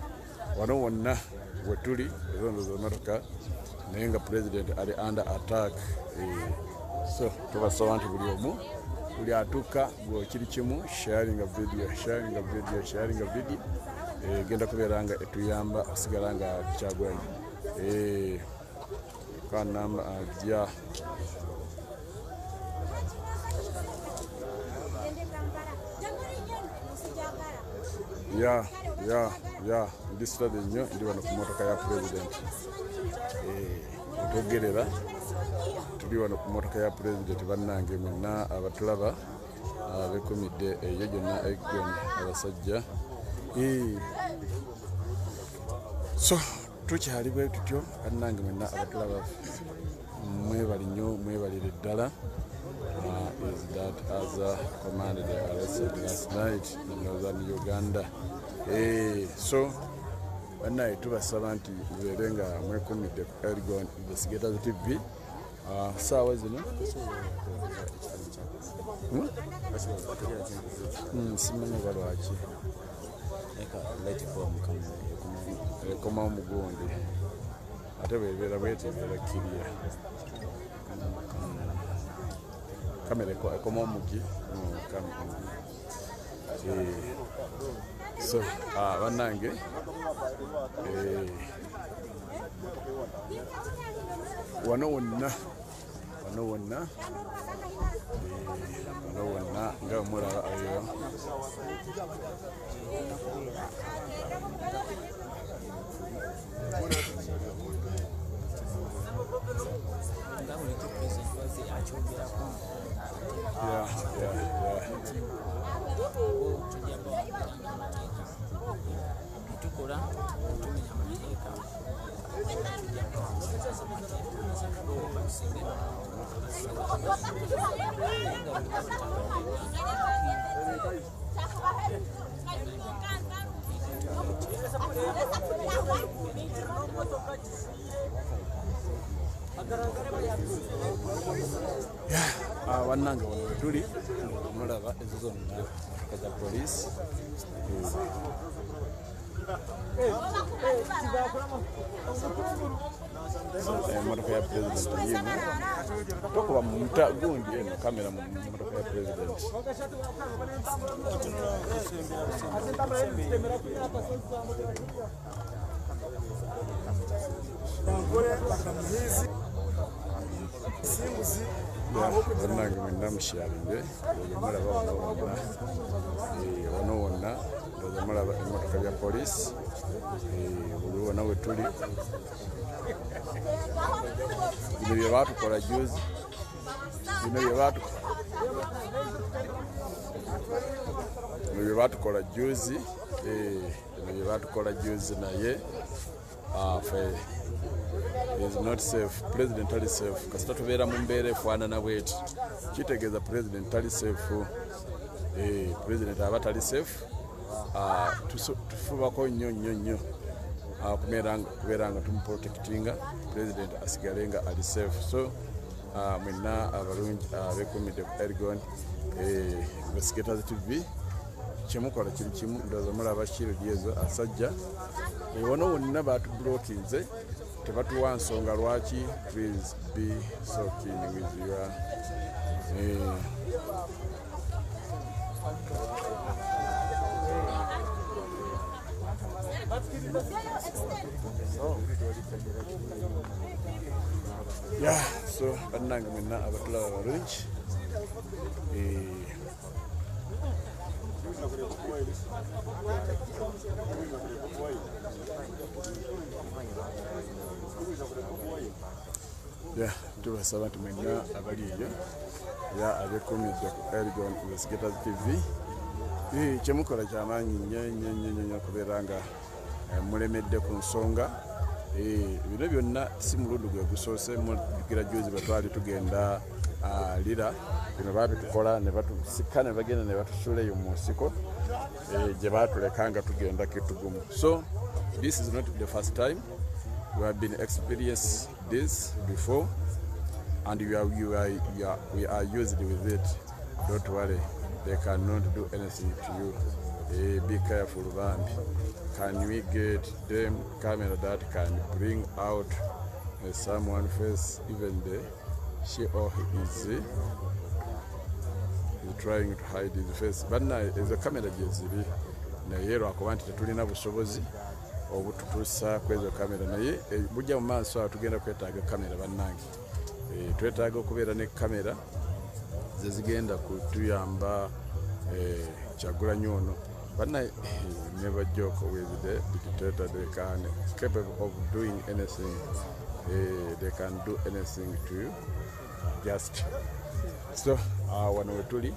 wano wonna we tuli ezondoza emotoka naye nga president ali under attack so tubasaba nti buli omu buli atuuka gwekiri kimu sharing a video genda kubeera nga etuyamba osigala nga Kyagulanyi kanamba ajja ndisitade nnyo ndi wano ku motoka ya president otogerera tuli wano ku motoka ya president bannange mwenna abatulaba abekumidde eyo gyonna Elgon abasajja so tukyali bwe tutyo bannange mwenna abatulaba mwebali nnyo mwebalire ddala is that other commanded arrested last night in northern Uganda. So banaye tubasaba nti mubeere nga mwekumidde ku Elgon Investigators TV saawa zino simanyi balwaki ekomawo mugundi ate bwebeera bwetebeera kiriya kamera ekomawo mugi so bannange wano wonna nga mulaba eyo bannange wano we tuli mulaba ezo zonna motoka za poliisi motoka ya pulezidenti yino tokuba mumuta gundi eno kamera mu motoka ya pulezidenti bannange mwenna mushalinge mulaba wano wonna ndoza mulaba emotoka bya poliisi buli wona we tuli bino bye baatukola juzi bino bye baatukola juzi naye fe is not safe. President ali safe. Kasita tubeera mu mbeera efaanana bweti kitegeeza president ali safe. President aba tali safe. Tufubako nnyo kubeera nga tumuprotectinga president asigale nga ali safe. So mwenna abalungi abeekumidde ku Elgon Investigators TV kyemukola kiri kimu ndowooza mulaba kirudi ezo asajja wano wonna baatubulookinze tebatuwa nsonga lwaki. Please be so keen with your so bannange mwenna abatulaba balungi tubasaba nti mwenna abali eyo era abeekumidde ku Elgon Investigators TV kyemukola kyamaanyi nnyo kubeera nga mulemedde ku nsonga. Bino byonna si mulundi gwe gusoose mugira juzi batwali tugenda lira bino baabitukola ne batusika ne bagenda ne batusuleyo mu nsiko gye baatulekanga tugenda kitugumu. So this is not the first time. We have been experienced this before and we are used with it. Don't worry, they cannot do anything to you. Be careful, Bambi. Can we get them camera that can bring out someone face, even she or he is trying to hide his face? But now is a camera jeziri na yero akubanti tetulina busobozi obututuusa kwezo kamera naye bujja mu maaso tugenda kwetaaga kamera bannange. Twetaaga okubeera ne kamera zezigenda kutuyamba Kyagulanyi ono. But I never joke with the dictator. They can capable of doing anything. They can do anything to you. Just so wano we tuli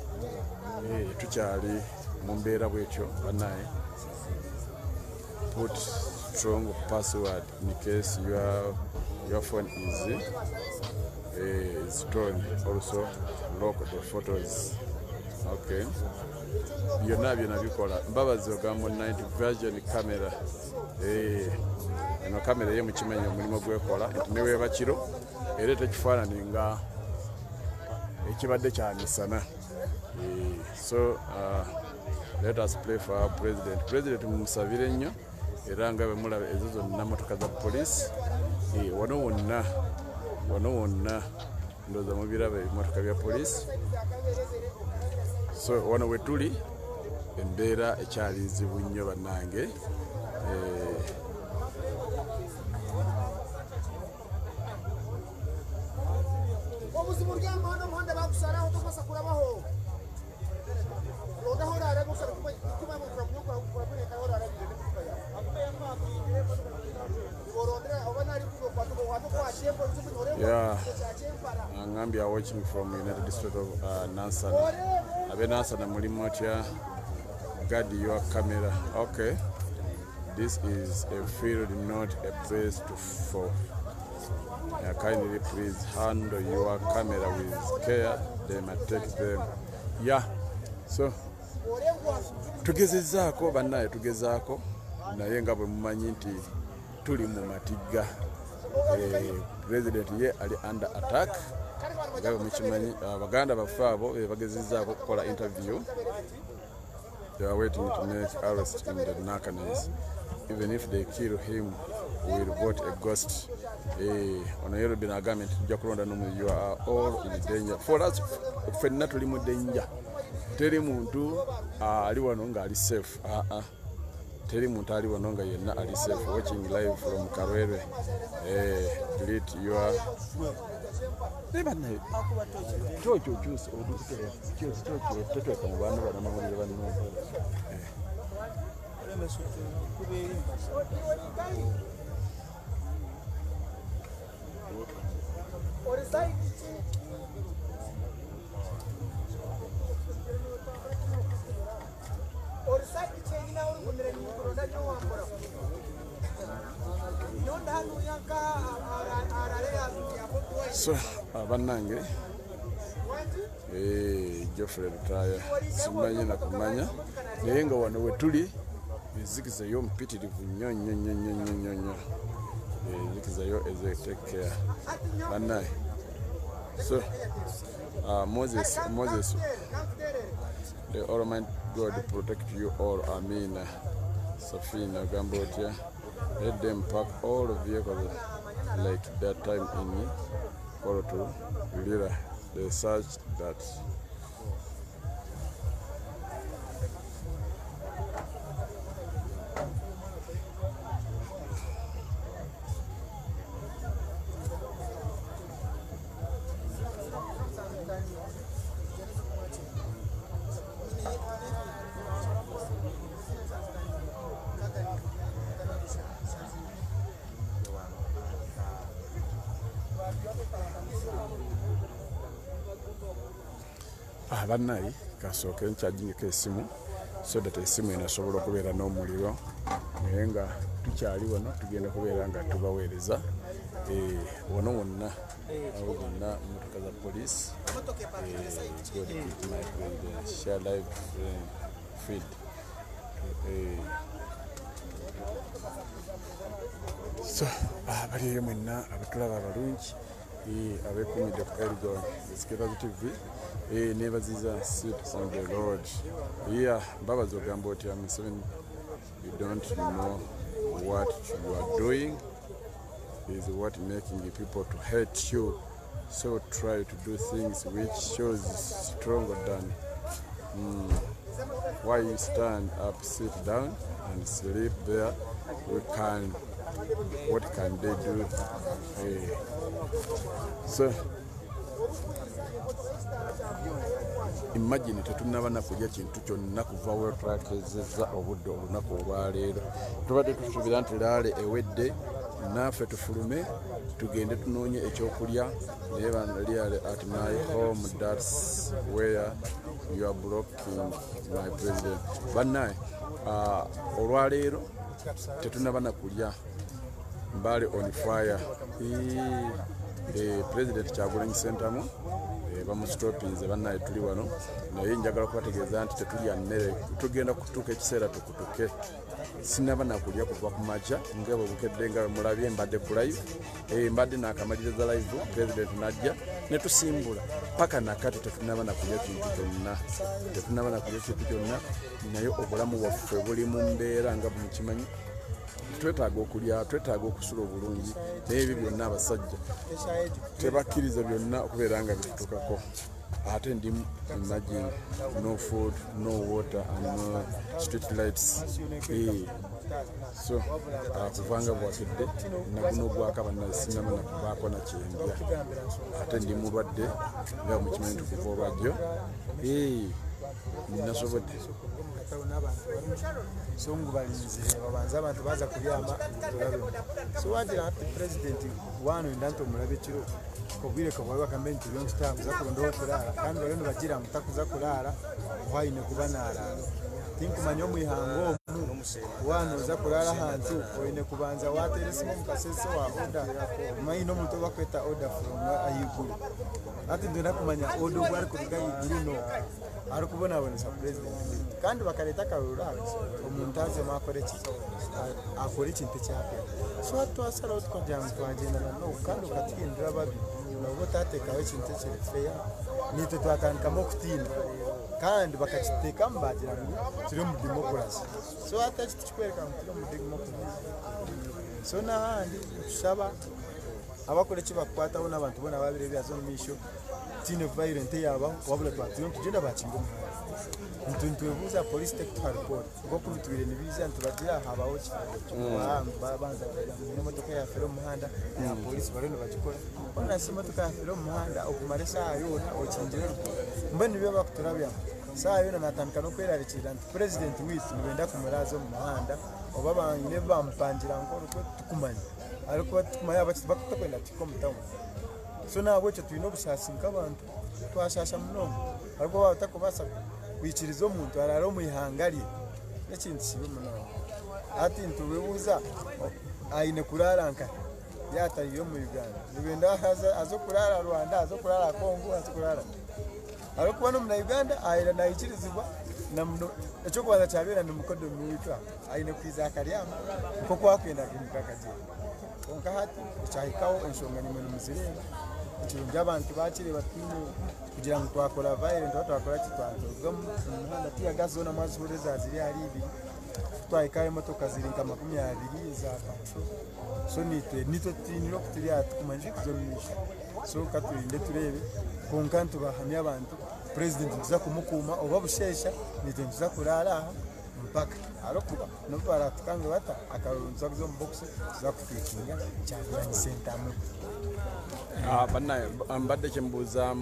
tukyali mu mbeera bwetyo banaye. Put strong password in case your phone is is torn. Also lock the photos. Okay. Byonna bikola mbabazi ogambo night vision camera. Eno kamera ye mukimanyi omulimu gwekola neweeba kiro era tekifaanani nga ekibadde kya misana. So let us pray for our president. President mumusabire nnyo era nga bwe mulaba ezo zonna motoka za police wano wonna ndowooza mubiraba ebimotoka bya police. So wano we tuli embeera ekyali nzibu nnyo bannange. Yeah, Ngambia are watching from United District of Nansana. Abe Nansana mulimu atya guard your camera. Okay, this is a field, not a place for. Kindly please handle your camera with care. They might take them. Yeah, so tugezezaako bannaye tugezaako naye nga bwe mumanyi nti tuli mu matigga. President ye ali under attack. Nga bwe mukimanyi abaganda baffe abo bagezezaako okukola interview. They are waiting to make arrest in the Nakanes. Even if they kill him, we will vote a ghost. On a European government, you are all in danger. For us, ffenna tuli mu danger. Teri muntu ali wano nga ali safe. Teri muntu ali wano nga yenna ali safe. Watching live from Karwere. Delete your choice or so bannange Geoffrey Lutaya simanyi na kumanya naye nga wano we tuli ezikizayo mpitirivu nnyo ezikizayo take care bannaye. So Moses the Almighty God protect you all. Amina. Safina Gambotia, let them park all the vehicles like that time in Korotu Lira. They search that. Bannayi kasooke nkyajingeko esimu so that esimu enasobola okubeera n'omuliro naye nga tukyali wano tugenda kubeera nga tubaweereza wano wonna awo wonna motoka za police. God keep my president. Share live feed. So baliyo mwenna abatulaba abalungi abekumidde ku Elgon Zikirazi TV. Nebaziza sit on the road. Yeah, Baba's Ogambo Museveni, you don't know what you are doing is what making the people to hate you. So try to do things which shows stronger than why you stand up, sit down and sleep there. What can they do? So imagine tetunaba na kulya kintu kyonna kuva we twakezeza obudde olunaku olwaleero. Tubadde tusuubira nti laale ewedde naffe tufulume tugende tunoonye ekyokulya naye banaliale at my home. That's where you are blocking my president. Bannaye olwaleero tetunaba na kulya. Mbale on fire. President Kyagulanyi Sentamu bamusitopinze bannaye tuli wano naye njagala kubategeeza nti tetulya mmere tugenda kutuuka ekiseera tukutuke sinaba nakulya kuva ku makya nga bwe bukedde nga mulabye mbadde ku live mbadde nakamaliriza live president najja ne tusimbula paka nakati tetunaba nakulya kintu kyonna naye obulamu bwaffe buli mu mbeera nga mukimanyi twetaaga okulya twetaaga okusula obulungi naye ebyo byonna abasajja tebakkiriza byonna okubeera nga bitutukako ate ndi imagine no food no water and no street lights so kuvanga bwakedde naguno gwaka bannasinama nakubaako nakyendya ate ndi mulwadde nga mukimanyi tukuva olwajjo nasobodde so ngubalinze babanza abantu baza kubyama tulabe so wagira ati president wano ndanto mulabe kiro kobwire kabwa kambenyi byonse tamu zakurondoho kulala kandi baleno bagira mutakuza kulala wayine kubanara tinkumanyo muihango wano za kulala hantu oyine kubanza wateresimo mukasese wa order maino muntu bakweta order from ayiguru ati ndona kumanya order bwari kuruga yiguru no ari kubona abonesa president kandi bakareta karura omuntu aze makore ki akore ikintu cyapya so twasara tukajya twagenda no kandi ukatindira babi nabo tatekaho ikintu cy'efeya nito twatankamo kutinda kandi bakakiteka mbagira ngo turi mu democracy so atachikwereka ngo turi mu democracy so nahandi tushaba abakore kibakwata bona abantu bona babire byazo misho tine violent yaba wabula twatyo tugenda bakingo ntwebuza police take report ngo kubitwire nibiza ntubagira habaho babanza mu motoka ya fero muhanda ya police bareno bakikora ona si motoka ya fero muhanda okumaresa ayona okinjira mbani byo bakuturabya saa yona natandika no kwera rikira president witu nibenda kumurazo mu muhanda oba banyine bampangira nkoro ko tukumanya ariko tukumanya bakutakwenda tikomtamu so nabo cyo twino busasinka abantu twashasha muno ariko batakubasa kwikiriza omuntu araro muihangari ekintu kibi muno ati ntubebuza aine kuraranka yatariyo mu Uganda nibenda azo kurara Rwanda azo kurara Kongo azo kurara ariko bano mu Uganda ayira nayikirizibwa namuno ekyo kwaza cyabera ni mukodo mwitwa aine kwiza karyama uko kwakwenda kimukakaje onka hati cyahikaho ensonga ni mu muzirema ekirungi abantu bakiri batino kugira ngo twakora violent twakora kitwanto umuhanda tuyagazona mazureza ziri ari ibi twayikaye motoka ziri nka 20 za patrol so nito tiniro kutiri atukumanje kuzomisha so katulinde turebe konkantu bahamya abantu president nza kumukuma oba bushesha nito nza kurara mpaka arokuba no baratukanga bata akarunza kuzo box za kutwikinga Kyagulanyi Sentamu bannaye mbadde kyembuuza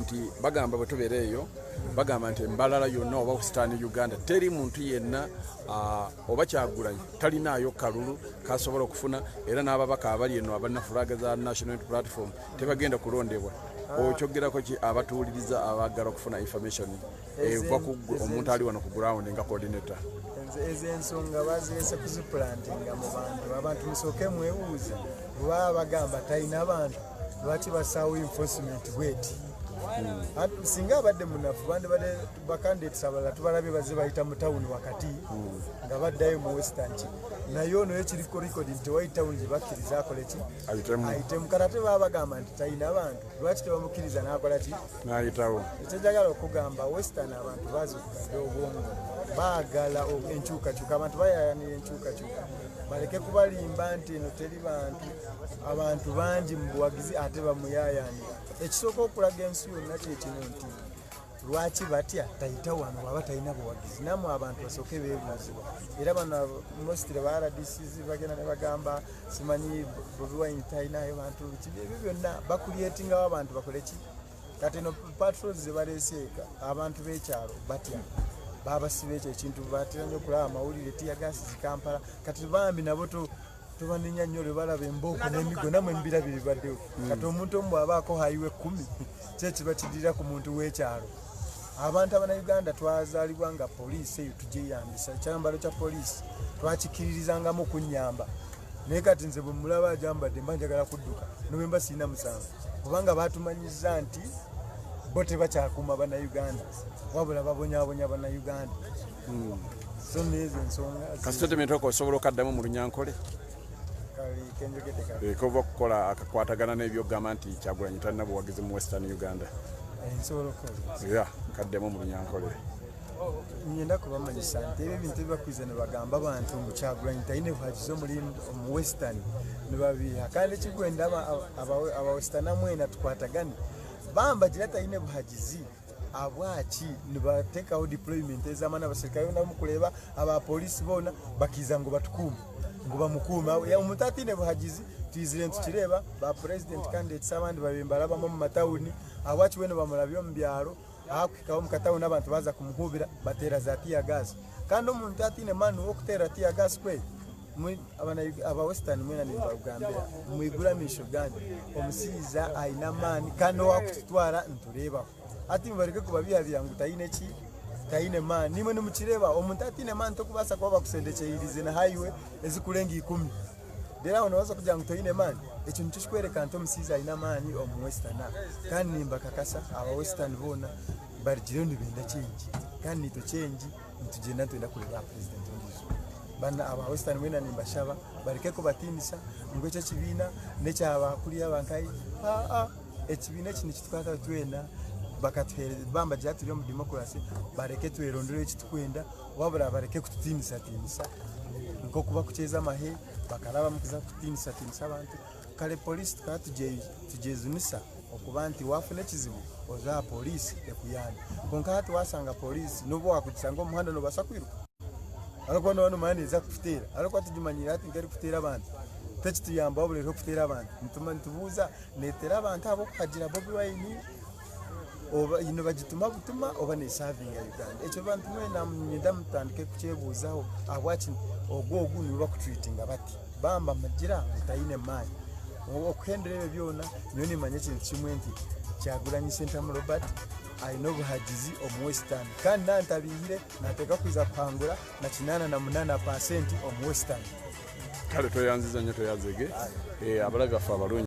nti bagamba bwe tubeereeyo bagamba nti embalala yonna oba kusitaani Uganda teri muntu yenna oba Kyagulanyi talinaayo kalulu kasobola okufuna era n'ababaka abali eno abannafulaga za National Unity Platform tebagenda kulondebwa okyogerako ki abatuwuliriza abagala okufuna information eva ku omuntu ali wano ku ground nga coordinator ezensonga bazirese kuziplantinga mu abantu musooke mwewuuza baba bagamba talina abantu lwaki basawo enforcement bweti singa abadde munafu bandi badde bakandidate abalala tubalabye baze bayita mu town wakati nga baddayo mu western naye ono ekiriko record nti white town gye bakkiriza akole ki ayitemu karate baba bagamba nti talina abantu lwaki tebamukkiriza n'akola ki n'ayitawo ekyojagala okugamba western abantu bazuukadde obwongo baagala enkyukakyuka abantu bayayanira enkyukakyuka baleke kubalimba nti eno teri abantu bangi mu buwagizi ate bamuyayanira ekisooka okulaga ensi yonna kyekino nti lwaki batya tayita wano waba talina buwagizi namwe abantu basooke beebuuzibwa era bano mostly ba RDCs bagenda ne bagamba simanyi Bobi Wine talinayo bantu ebyo byonna bakulyetingawo abantu bakole ki kati no patrols ze baleeseeka abantu b'ekyalo batya babasiba ekyo ekintu batera nnyo okulaba amawulire tiyagasi zikampala kati bambi nabo tubaninya nnyo lwe balaba embooko n'emigo namwe mbirabiri baddewo kati omuntu omu bw'abaako hayiwe 10 kyekiba kidirira ku muntu w'ekyalo abantu abannayuganda twazaalibwa nga poliisi eyo tugyeyambisa ekyambalo kya poliisi twakikiririzangamu okunyamba naye kati nze bwe mulaba ajambadde mba njagala kudduka Novemba sirina musango kubanga baatumanyiza nti bo tebakyakuuma Bannayuganda wabula babonyaabonya Bannayuganda. So nezo ensonga kasitete metoko osobola okaddamu mu Lunyankole kova okukola akakwatagana n'ebyogamba nti Kyagulanyi talina buwagizi mu Western Uganda. Nsobola okukola ya kaddemu mu Lunyankole nyenda kubamanyisa nti ebintu ebibakwiza ne bagamba abantu mu Kyagulanyi talina buhagizi mu Western ne babiha kandi ekigwenda aba Western mwena tukwatagane bamba gira talina buhagizi abwaki ne bateekawo deployment ez'amaanyi abasirikale bonna mukuleba aba polisi bona bakiza ngo batukuuma ngo bamukuuma omuntu atine buhagizi tuyizire ntukireba ba president candidates abandi babembalabamu mu matawuni abwaki weno bamulabyo mu byalo akwikawo mu katawuni abantu baza kumuhubira bateera za tiya gas kandi omuntu atine mani w'okuteera tiya gas kwe aba Western mwena nimbagambira mwigulamisho gandi omusiiza ayina maani kandi owakututwara ntureebaho ati mbareke kubabyabira ngu tayine maani nimwe nimukireba omuntu atine maani tokubasa kuba bakusendekyeirize na highway ezikulenga 10 dera ono waza kugira ngu tayine maani ekyo nikyo kikwereka nti omusiiza ayina maani omu Western kandi nimbakakasa aba Western bona baligire nibenda change kandi nito change nitugenda twenda kuleba president ondizo bana aba Western mwena nimbashaba bareke kubatinisa ngo ekyo kibiina nekyabakuli abankai ekibiina kino kitwata twena bakatwereza bamba jatiri mu democracy bareke twerondere ekitukwenda wabula bareke kututinisa nko kuba kucheza mahe bakalaba mukiza kutinisa abantu kale police tujezunisa okuba nti wafuna ekizibu oza police ekuyana konka hati wasanga police nobo wakutisanga omuhanda no basakwiruka alikuwa no mani za kufutera alikuwa tujimanyira ati ngeri kufutera abantu tekituyamba wabula kufutera abantu ntubuza netera abantu abo kuhagira Bobi Wine oba ino bagituma butuma oba ne serving ya Uganda ekyo bantu mwena nyenda mutandike kuchebuzaho abwachi ogwogu niba kutreatinga bati bamba magira mutayine mayi okuhenderera byona nyoni manye kintu kimwe nti Kyagulanyi Robert ayina obuhagizi omu Western kandi nantabihire nateka kwiza kuhangura na 88% omu Western kale toyanziza nyo toyazege abalabi bafa abalungi